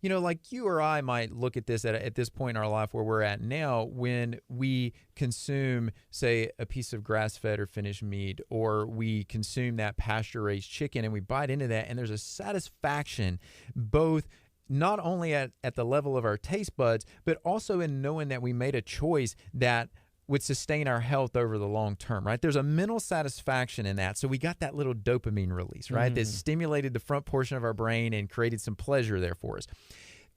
like you or I might look at this at this point in our life where we're at now, when we consume, say, a piece of grass-fed or finished meat, or we consume that pasture-raised chicken and we bite into that, and there's a satisfaction both not only at the level of our taste buds, but also in knowing that we made a choice that would sustain our health over the long term, right? There's a mental satisfaction in that. So we got that little dopamine release, right? That stimulated the front portion of our brain and created some pleasure there for us.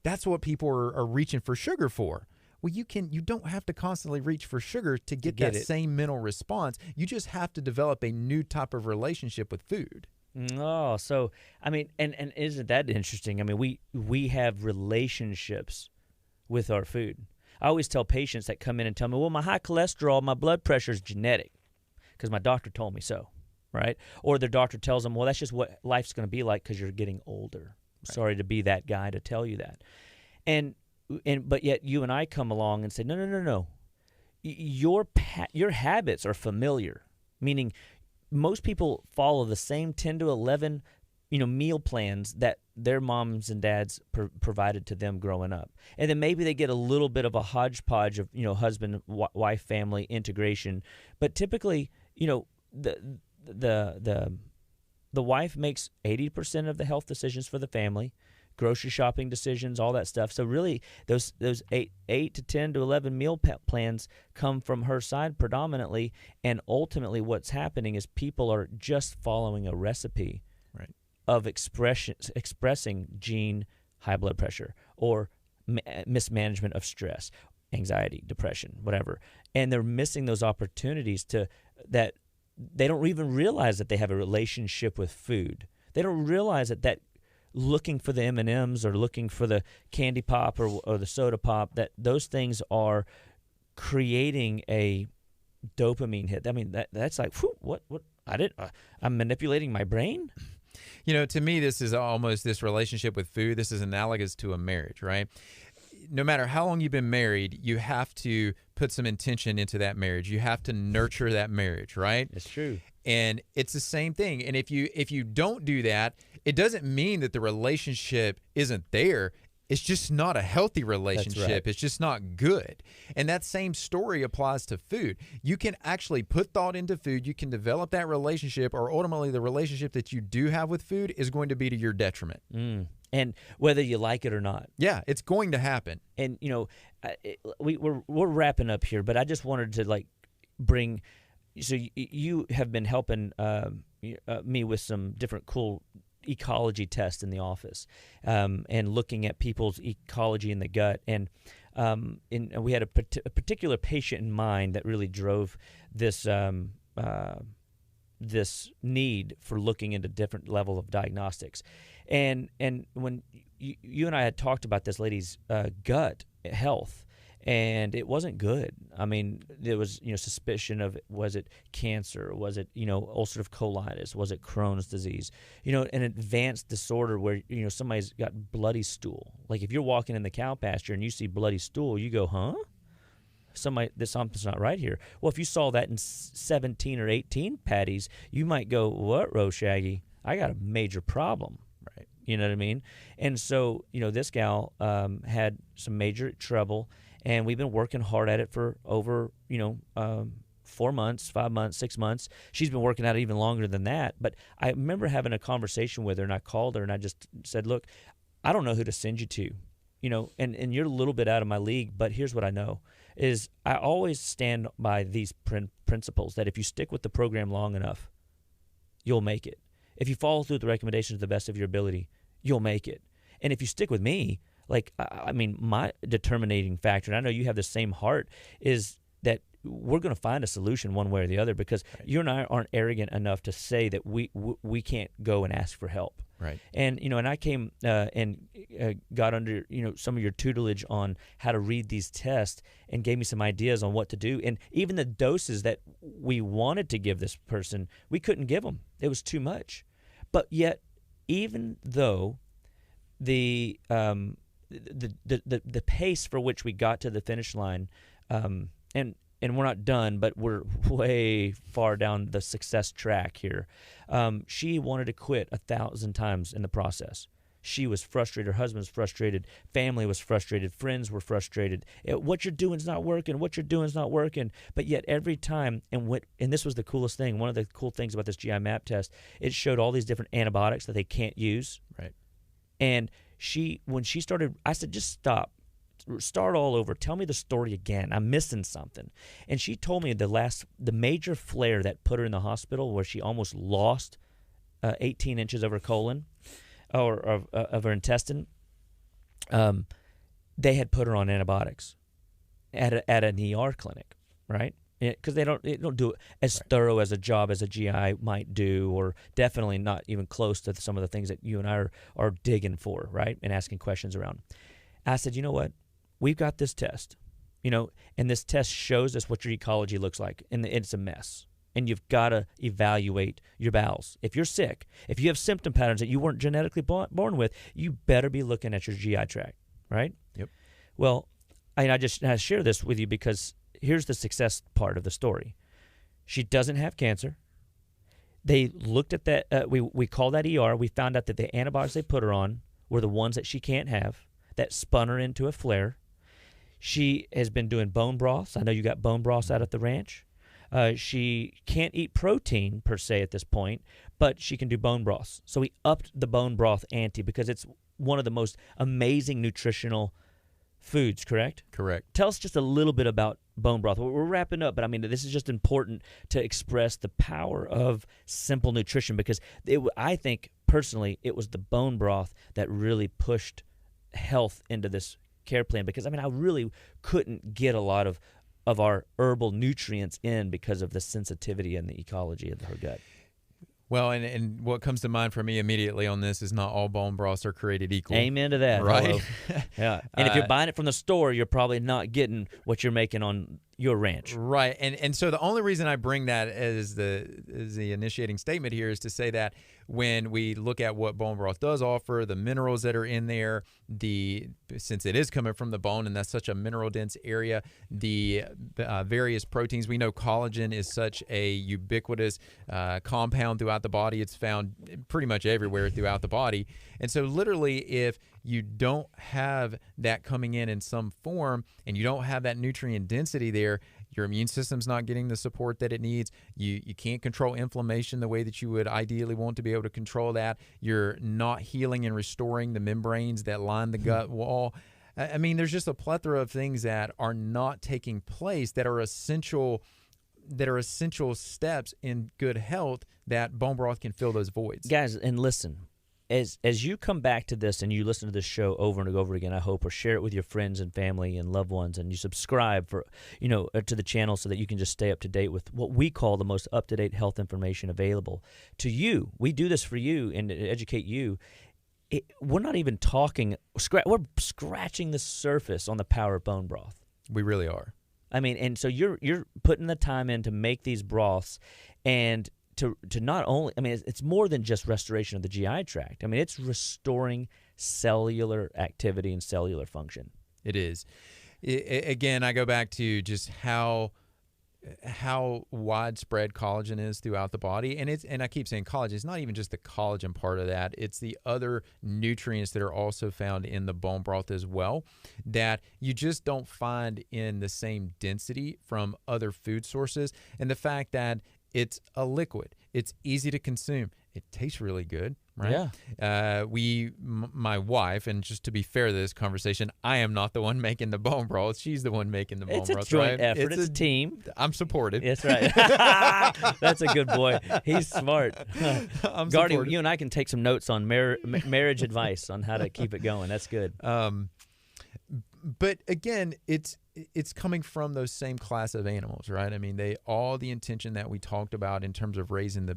That's what people are reaching for sugar for. Well, you don't have to constantly reach for sugar to get that same mental response. You just have to develop a new type of relationship with food. Oh, so, and isn't that interesting? We have relationships with our food. I always tell patients that come in and tell me, well, my high cholesterol, my blood pressure is genetic because my doctor told me so, right? Or their doctor tells them, well, that's just what life's going to be like because you're getting older. Right. Sorry to be that guy to tell you that. But yet you and I come along and say, no. Your habits are familiar, meaning most people follow the same 10 to 11 meal plans that their moms and dads provided to them growing up. And then maybe they get a little bit of a hodgepodge of, husband, wife, family integration. But typically, the wife makes 80% of the health decisions for the family, grocery shopping decisions, all that stuff. So really, those 8 to 10 to 11 meal plans come from her side predominantly. And ultimately what's happening is people are just following a recipe. Right. Of expressing gene high blood pressure or mismanagement of stress, anxiety, depression, whatever. And they're missing those opportunities that they don't even realize that they have a relationship with food. They don't realize that looking for the M&Ms or looking for the candy pop or the soda pop, that those things are creating a dopamine hit. That's like, whew, what I'm manipulating my brain? To me, this is almost this relationship with food. This is analogous to a marriage, right? No matter how long you've been married, you have to put some intention into that marriage. You have to nurture that marriage, right? It's true. And it's the same thing. And if you don't do that, it doesn't mean that the relationship isn't there. It's just not a healthy relationship. That's right. It's just not good. And that same story applies to food. You can actually put thought into food. You can develop that relationship, or ultimately the relationship that you do have with food is going to be to your detriment. And whether you like it or not. Yeah, it's going to happen. And, we're wrapping up here, but I just wanted to bring, so you have been helping me with some different cool ecology tests in the office, and looking at people's ecology in the gut. And we had a particular patient in mind that really drove this this need for looking into different level of diagnostics. And when you and I had talked about this lady's gut health, and it wasn't good. There was suspicion of, was it cancer? Was it ulcerative colitis? Was it Crohn's disease? An advanced disorder where somebody's got bloody stool. Like if you're walking in the cow pasture and you see bloody stool, you go, huh? Something's not right here. Well, if you saw that in 17 or 18 patties, you might go, what, Shaggy? I got a major problem. Right. You know what I mean? And so, this gal had some major trouble, and we've been working hard at it for over, 4 months, 5 months, 6 months. She's been working out even longer than that. But I remember having a conversation with her, and I called her, and I just said, look, I don't know who to send you to, and you're a little bit out of my league, but here's what I know is I always stand by these principles that if you stick with the program long enough, you'll make it. If you follow through with the recommendations to the best of your ability, you'll make it. And if you stick with me, my determining factor, and I know you have the same heart, is that we're going to find a solution one way or the other, because you and I aren't arrogant enough to say that we can't go and ask for help. Right. And, and I came and got under, some of your tutelage on how to read these tests and gave me some ideas on what to do. And even the doses that we wanted to give this person, we couldn't give them. It was too much. But yet, even though the pace for which we got to the finish line, and we're not done, but we're way far down the success track here. She wanted to quit 1,000 times in the process. She was frustrated. Her husband was frustrated. Family was frustrated. Friends were frustrated. What you're doing is not working. What you're doing is not working. But yet every time, and this was the coolest thing, one of the cool things about this GI map test, it showed all these different antibiotics that they can't use. Right. And when she started, I said, just start all over. Tell me the story again. I'm missing something. And she told me the major flare that put her in the hospital, where she almost lost 18 inches of her colon or of her intestine. They had put her on antibiotics at an ER clinic, right? Because they don't do it as thorough as a job as a GI might do, or definitely not even close to some of the things that you and I are digging for, right, and asking questions around. I said, you know what? We've got this test, and this test shows us what your ecology looks like, and it's a mess. And you've got to evaluate your bowels. If you're sick, if you have symptom patterns that you weren't genetically born with, you better be looking at your GI tract, right? Yep. Well, I share this with you because here's the success part of the story. She doesn't have cancer. They looked at that. We called that ER. We found out that the antibiotics they put her on were the ones that she can't have, that spun her into a flare. She has been doing bone broths. I know you got bone broths out at the ranch. She can't eat protein per se at this point, but she can do bone broths. So we upped the bone broth ante because it's one of the most amazing nutritional foods, correct? Correct. Tell us just a little bit about bone broth. We're wrapping up, but this is just important to express the power of simple nutrition, because I think personally it was the bone broth that really pushed health into this care plan, because I really couldn't get a lot of our herbal nutrients in because of the sensitivity and the ecology of her gut. Well, and what comes to mind for me immediately on this is not all bone broths are created equal. Amen to that. Right? Yeah. And if you're buying it from the store, you're probably not getting what you're making on your ranch. Right. And so the only reason I bring that as the initiating statement here is to say that when we look at what bone broth does offer, the minerals that are in there, since it is coming from the bone and that's such a mineral dense area, the various proteins. We know collagen is such a ubiquitous compound throughout the body. It's found pretty much everywhere throughout the body. And so literally, if you don't have that coming in some form and you don't have that nutrient density there, your immune system's not getting the support that it needs. You can't control inflammation the way that you would ideally want to be able to control that. You're not healing and restoring the membranes that line the gut wall. There's just a plethora of things that are not taking place that are essential steps in good health that bone broth can fill those voids. Guys, and listen, as you come back to this and you listen to this show over and over again, I hope, or share it with your friends and family and loved ones, and you subscribe to the channel so that you can just stay up to date with what we call the most up-to-date health information available to you. We do this for you and to educate you. We're not even talking, we're scratching the surface on the power of bone broth. We really are. And so you're putting the time in to make these broths, and to not only, it's more than just restoration of the GI tract. It's restoring cellular activity and cellular function. It is. Again, I go back to just how how widespread collagen is throughout the body. And I keep saying collagen. It's not even just the collagen part of that. It's the other nutrients that are also found in the bone broth as well that you just don't find in the same density from other food sources. And the fact that it's a liquid, it's easy to consume. It tastes really good, right? Yeah. My wife, and just to be fair to this conversation, I am not the one making the bone broth. She's the one making the bone broth. It's a joint right? effort. It's a team. I'm supportive. That's right. That's a good boy. He's smart. I'm Gardy, supportive. you and I can take some notes on marriage advice on how to keep it going. That's good. But again, it's coming from those same class of animals, right? I mean, all the intention that we talked about in terms of raising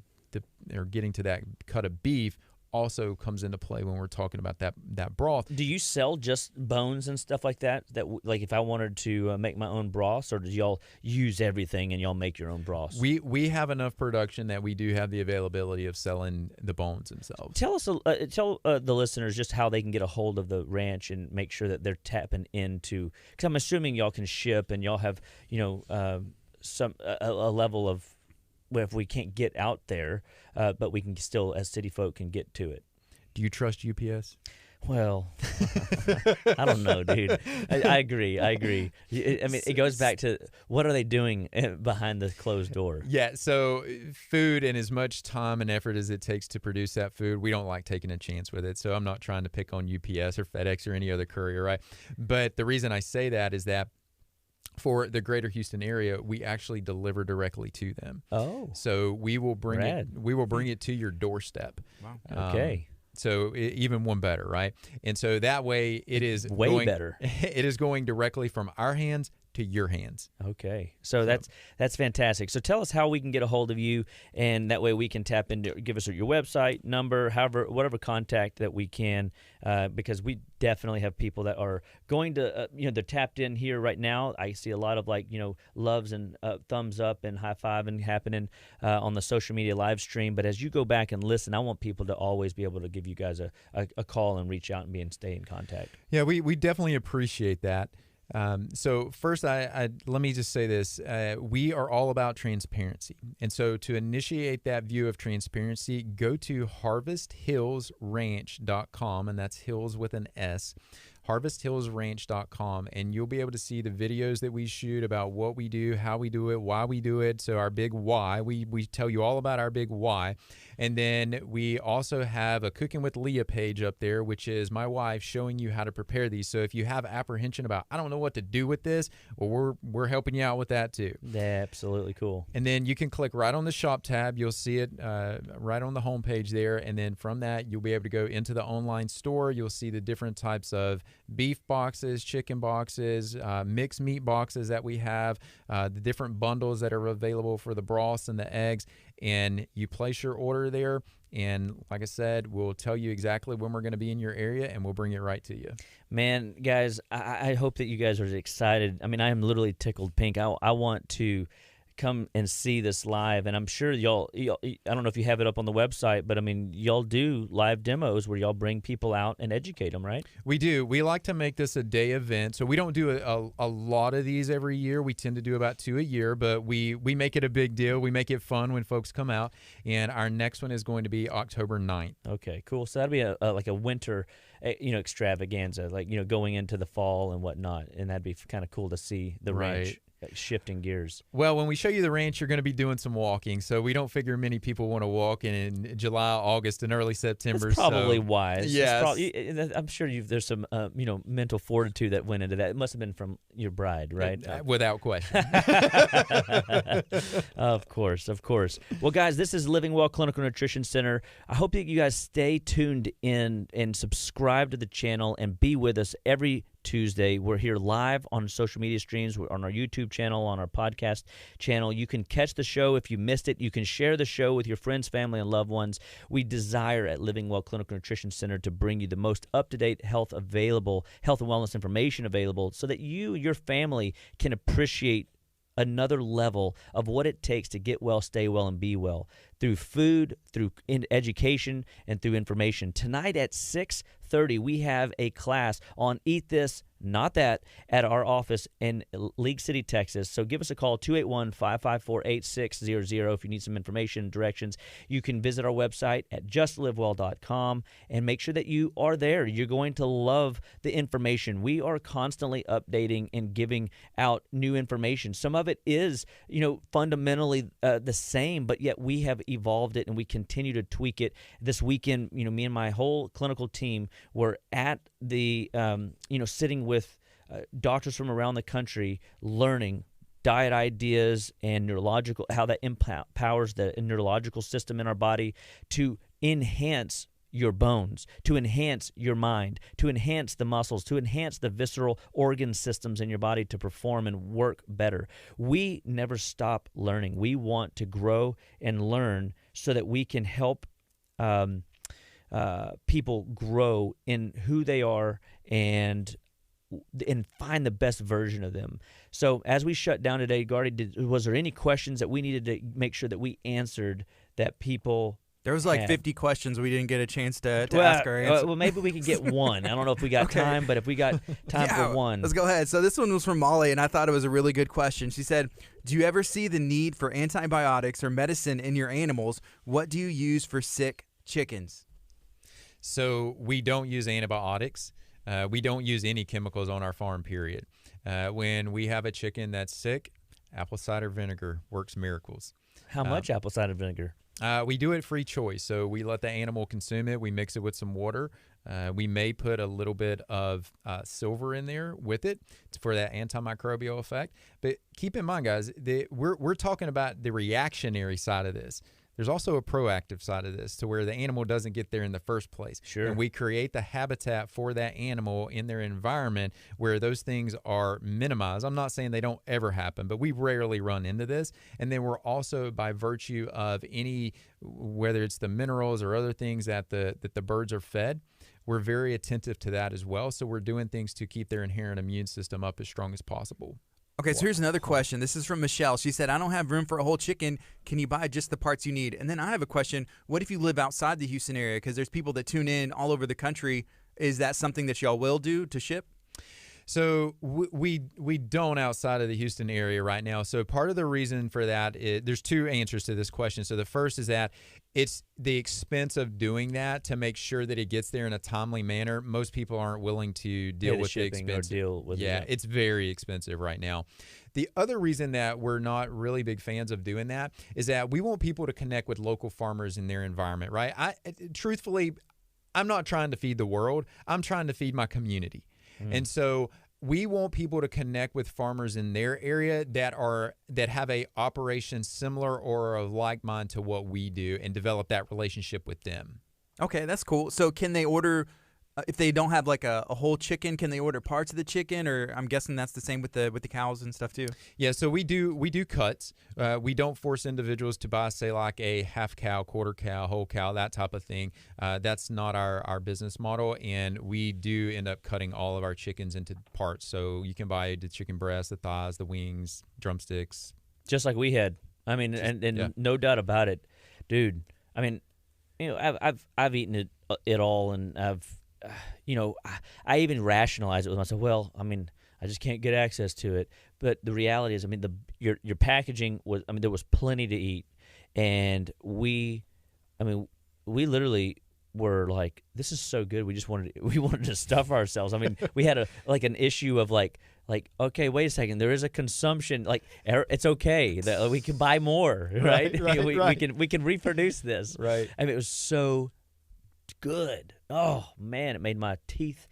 or getting to that cut of beef also comes into play when we're talking about that broth. Do you sell just bones and stuff like that? Like if I wanted to make my own broths, or do y'all use everything and y'all make your own broths? We have enough production that we do have the availability of selling the bones themselves. Tell the listeners just how they can get a hold of the ranch and make sure that they're tapping into, because I'm assuming y'all can ship and y'all have a level of, well, if we can't get out there, but we can still, as city folk, can get to it. Do you trust UPS? Well, I don't know, dude. I agree. I mean, it goes back to what are they doing behind the closed door? Yeah, so food, and as much time and effort as it takes to produce that food, we don't like taking a chance with it. So I'm not trying to pick on UPS or FedEx or any other courier, right? But the reason I say that is that for the greater Houston area, we actually deliver directly to them. Oh. So we will bring it to your doorstep. Wow. Okay. So even one better, right? And so that way it is way better. It is going directly from our hands to your hands. Okay. So that's fantastic. So tell us how we can get a hold of you, and that way we can tap into, give us your website, number, whatever contact that we can, because we definitely have people that are going to, they're tapped in here right now. I see a lot of loves and thumbs up and high fiving happening on the social media live stream. But as you go back and listen, I want people to always be able to give you guys a call and reach out and stay in contact. Yeah, we definitely appreciate that. So first, let me just say this. We are all about transparency. And so to initiate that view of transparency, go to harvesthillsranch.com, and that's hills with an S, harvesthillsranch.com, and you'll be able to see the videos that we shoot about what we do, how we do it, why we do it. So our big why, we tell you all about our big why. And then we also have a Cooking with Leah page up there, which is my wife showing you how to prepare these. So if you have apprehension about, I don't know what to do with this, well, we're helping you out with that too. Yeah, absolutely cool. And then you can click right on the shop tab. You'll see it right on the homepage there. And then from that, you'll be able to go into the online store. You'll see the different types of beef boxes, chicken boxes, mixed meat boxes that we have, the different bundles that are available for the broths and the eggs. And you place your order there, and like I said, we'll tell you exactly when we're going to be in your area, and we'll bring it right to you. Man, guys, I hope that you guys are excited. I mean, I am literally tickled pink. I want to come and see this live, and I'm sure y'all, I don't know if you have it up on the website, but I mean, y'all do live demos where y'all bring people out and educate them, right? We do. We like to make this a day event, so we don't do a lot of these every year. We tend to do about 2 a year, but we make it a big deal. We make it fun when folks come out, and our next one is going to be October 9th. Okay, cool. So that'll be like a winter extravaganza, like going into the fall and whatnot, and that'd be kind of cool to see the ranch shifting gears. Well, when we show you the ranch, you're going to be doing some walking, so we don't figure many people want to walk in July, August, and early September. That's probably wise. Yes. I'm sure there's some mental fortitude that went into that. It must have been from your bride, right? Without question. Of course. Well, guys, this is Living Well Clinical Nutrition Center. I hope that you guys stay tuned in and subscribe to the channel and be with us every Tuesday. We're here live on social media streams. We're on our YouTube channel, on our podcast channel. You can catch the show if you missed it. You can share the show with your friends, family, and loved ones. We desire at Living Well Clinical Nutrition Center to bring you the most up-to-date health and wellness information available so that you, your family, can appreciate another level of what it takes to get well, stay well, and be well through food, through education, and through information. Tonight at 6:30, we have a class on Eat This, Not That at our office in League City, Texas. So give us a call, 281-554-8600 if you need some information, directions. You can visit our website at justlivewell.com and make sure that you are there. You're going to love the information. We are constantly updating and giving out new information. Some of it is, fundamentally the same, but yet we have evolved it and we continue to tweak it. This weekend, me and my whole clinical team were at the, sitting with doctors from around the country, learning diet ideas and how that empowers the neurological system in our body to enhance your bones, to enhance your mind, to enhance the muscles, to enhance the visceral organ systems in your body to perform and work better. We never stop learning. We want to grow and learn so that we can help people grow in who they are and find the best version of them. So as we shut down today, Gardy, was there any questions that we needed to make sure that we answered that people There was like 50 questions we didn't get a chance to ask or answer. Well, maybe we could get one. I don't know if we got time, but if we got time for one. Let's go ahead. So this one was from Molly, and I thought it was a really good question. She said, do you ever see the need for antibiotics or medicine in your animals? What do you use for sick chickens? So we don't use antibiotics. We don't use any chemicals on our farm, period. When we have a chicken that's sick, apple cider vinegar works miracles. How much apple cider vinegar? We do it free choice. So we let the animal consume it. We mix it with some water. We may put a little bit of silver in there with it for that antimicrobial effect. But keep in mind, guys, we're talking about the reactionary side of this. There's also a proactive side of this to where the animal doesn't get there in the first place. Sure. And we create the habitat for that animal in their environment where those things are minimized. I'm not saying they don't ever happen, but we rarely run into this. And then we're also, by virtue of whether it's the minerals or other things that the birds are fed, we're very attentive to that as well. So we're doing things to keep their inherent immune system up as strong as possible. Okay, so here's another question. This is from Michelle. She said, I don't have room for a whole chicken. Can you buy just the parts you need? And then I have a question. What if you live outside the Houston area? Because there's people that tune in all over the country. Is that something that y'all will do to ship? So we don't outside of the Houston area right now. So part of the reason for that is there's two answers to this question. So the first is that it's the expense of doing that to make sure that it gets there in a timely manner. Most people aren't willing to deal with the expense. It's very expensive right now. The other reason that we're not really big fans of doing that is that we want people to connect with local farmers in their environment, right? Truthfully, I'm not trying to feed the world. I'm trying to feed my community. And so we want people to connect with farmers in their area that have a operation similar or of like mind to what we do and develop that relationship with them. Okay, that's cool. So can they order, if they don't have like a whole chicken, can they order parts of the chicken? Or I'm guessing that's the same with the cows and stuff too. Yeah, so we do cuts. We don't force individuals to buy, say, like a half cow, quarter cow, whole cow, that type of thing. That's not our business model, and we do end up cutting all of our chickens into parts. So you can buy the chicken breast, the thighs, the wings, drumsticks. Just like we had. I mean, and no doubt about it, dude. I mean, I've eaten it all, and I even rationalize it with myself. Well, I mean, I just can't get access to it. But the reality is, I mean, your packaging was, I mean, there was plenty to eat, and we literally were like, this is so good. We wanted to stuff ourselves. I mean, we had an issue of like, okay, wait a second. There is a consumption. Like, it's okay that we can buy more, right? We can reproduce this. Right. I mean, it was so good. Oh man, it made my teeth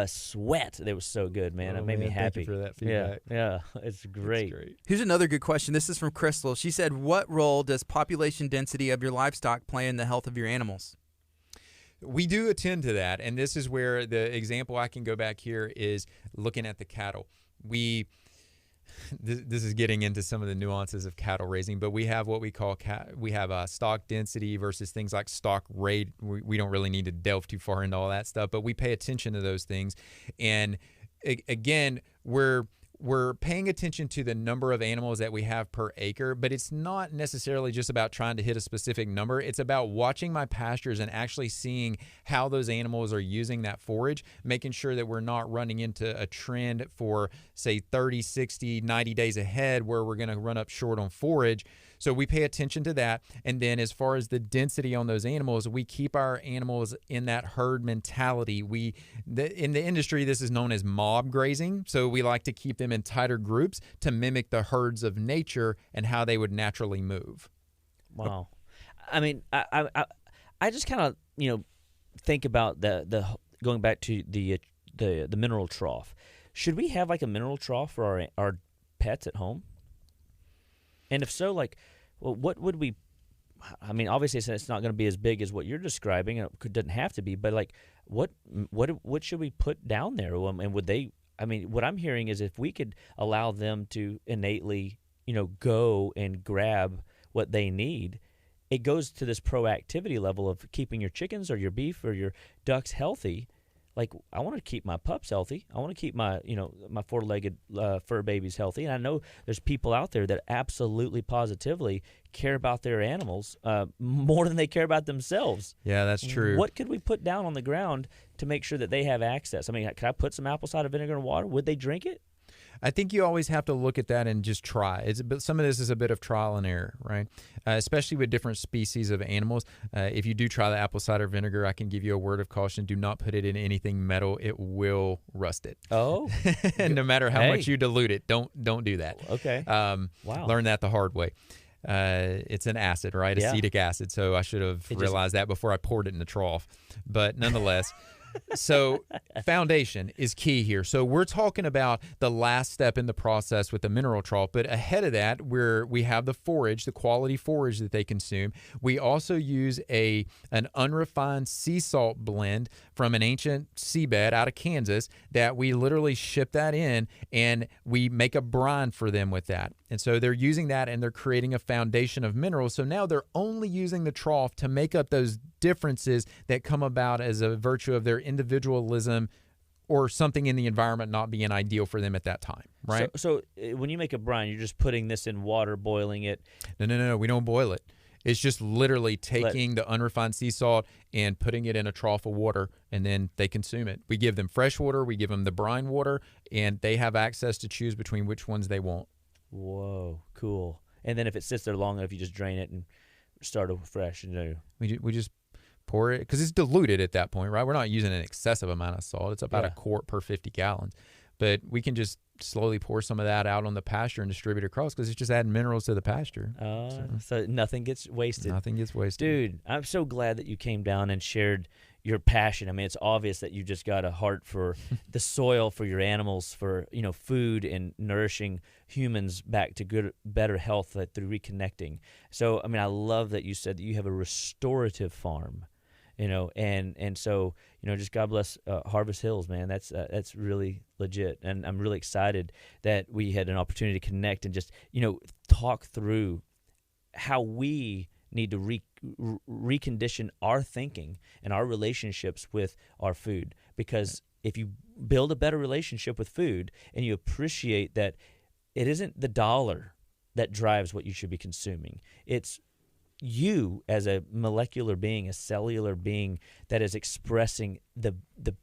sweat. It was so good, man. It made me happy. Thank you for that feedback. Yeah, it's great. Here's another good question. This is from Crystal. She said, what role does population density of your livestock play in the health of your animals? We do attend to that, and this is where the example I can go back here is looking at the cattle. This is getting into some of the nuances of cattle raising, but we have what we call stock density versus things like stock rate. We don't really need to delve too far into all that stuff, but we pay attention to those things. And again, we're paying attention to the number of animals that we have per acre, but it's not necessarily just about trying to hit a specific number. It's about watching my pastures and actually seeing how those animals are using that forage, making sure that we're not running into a trend for, say, 30, 60, 90 days ahead where we're going to run up short on forage. So we pay attention to that. And then as far as the density on those animals, we keep our animals in that herd mentality. In the industry, this is known as mob grazing. So we like to keep them in tighter groups to mimic the herds of nature and how they would naturally move. Wow. I mean, I just kind of, think about the going back to the mineral trough. Should we have like a mineral trough for our pets at home? And if so, what would we? I mean, obviously, it's not going to be as big as what you're describing. It doesn't have to be, but what should we put down there? And would they? I mean, what I'm hearing is if we could allow them to innately, go and grab what they need, it goes to this proactivity level of keeping your chickens or your beef or your ducks healthy. Like, I want to keep my pups healthy. I want to keep my, my four-legged fur babies healthy. And I know there's people out there that absolutely, positively care about their animals more than they care about themselves. Yeah, that's true. What could we put down on the ground to make sure that they have access? I mean, could I put some apple cider vinegar in water? Would they drink it? I think you always have to look at that and just try. Some of this is a bit of trial and error, right? Especially with different species of animals. If you do try the apple cider vinegar, I can give you a word of caution. Do not put it in anything metal. It will rust it. Oh. And no matter how much you dilute it, don't do that. Okay. Wow. Learn that the hard way. It's an acid, right? Yeah. Acetic acid. So I should have realized that before I poured it in the trough. But nonetheless... So foundation is key here. So we're talking about the last step in the process with the mineral trough, but ahead of that, we have the forage, the quality forage that they consume. We also use an unrefined sea salt blend from an ancient seabed out of Kansas that we literally ship that in, and we make a brine for them with that. And so they're using that, and they're creating a foundation of minerals. So now they're only using the trough to make up those differences that come about as a virtue of their individualism or something in the environment not being ideal for them at that time, right? So when you make a brine, you're just putting this in water, boiling it? No, we don't boil it. It's just literally taking the unrefined sea salt and putting it in a trough of water, and then they consume it. We give them fresh water, we give them the brine water, and they have access to choose between which ones they want. Whoa, cool. And then if it sits there long enough, you just drain it and start over fresh. We just pour it, because it's diluted at that point, right? We're not using an excessive amount of salt. It's about a quart per 50 gallons. But we can just slowly pour some of that out on the pasture and distribute it across, because it's just adding minerals to the pasture. So nothing gets wasted. Nothing gets wasted. Dude, I'm so glad that you came down and shared your passion. I mean, it's obvious that you just got a heart for the soil, for your animals, for food and nourishing humans back to better health through reconnecting. So, I mean, I love that you said that you have a restorative farm. And so, just God bless Harvest Hills, man. That's really legit. And I'm really excited that we had an opportunity to connect and just, talk through how we need to recondition our thinking and our relationships with our food. Because if you build a better relationship with food and you appreciate that it isn't the dollar that drives what you should be consuming, it's you as a molecular being, a cellular being that is expressing the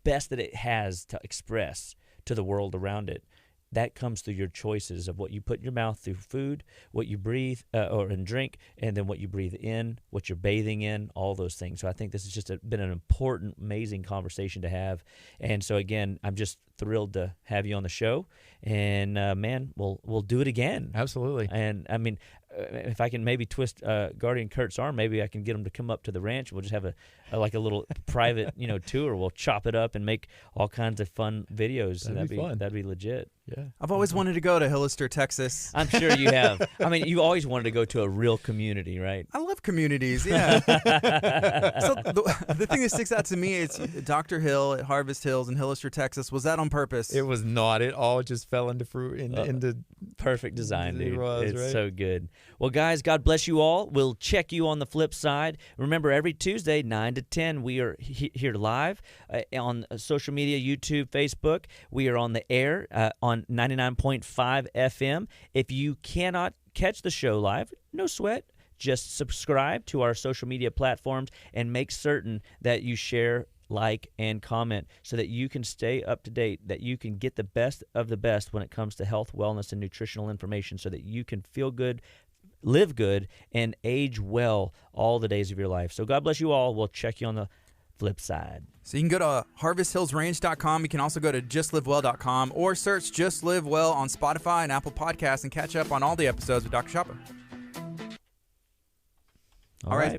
best that it has to express to the world around it. That comes through your choices of what you put in your mouth through food, what you breathe and drink, and then what you breathe in, what you're bathing in, all those things. So I think this has just been an important, amazing conversation to have. And so, again, I'm just thrilled to have you on the show. And, man, we'll do it again. Absolutely. And, I mean, if I can maybe twist Guardian Kurt's arm, maybe I can get him to come up to the ranch. We'll just have a little private, tour. We'll chop it up and make all kinds of fun videos. That'd be fun. That'd be legit. Yeah. I've always wanted to go to Hillister, Texas. I'm sure you have. I mean, you always wanted to go to a real community, right? I love communities, yeah. So the thing that sticks out to me is Dr. Hill at Harvest Hills in Hillister, Texas. Was that on purpose? It was not. It all just fell into fruit, into Perfect design, dude. Was, it's right? so good. Well, guys, God bless you all. We'll check you on the flip side. Remember, every Tuesday, 9 to 10, we are here live on social media, YouTube, Facebook. We are on the air on 99.5 FM. If you cannot catch the show live, no sweat. Just subscribe to our social media platforms and make certain that you share, like, and comment so that you can stay up to date, that you can get the best of the best when it comes to health, wellness, and nutritional information so that you can feel good, live good, and age well all the days of your life. So God bless you all. We'll check you on the flip side. So you can go to harvesthillsrange.com. You can also go to justlivewell.com or search Just Live Well on Spotify and Apple Podcasts and catch up on all the episodes with Dr. Chapa. All right.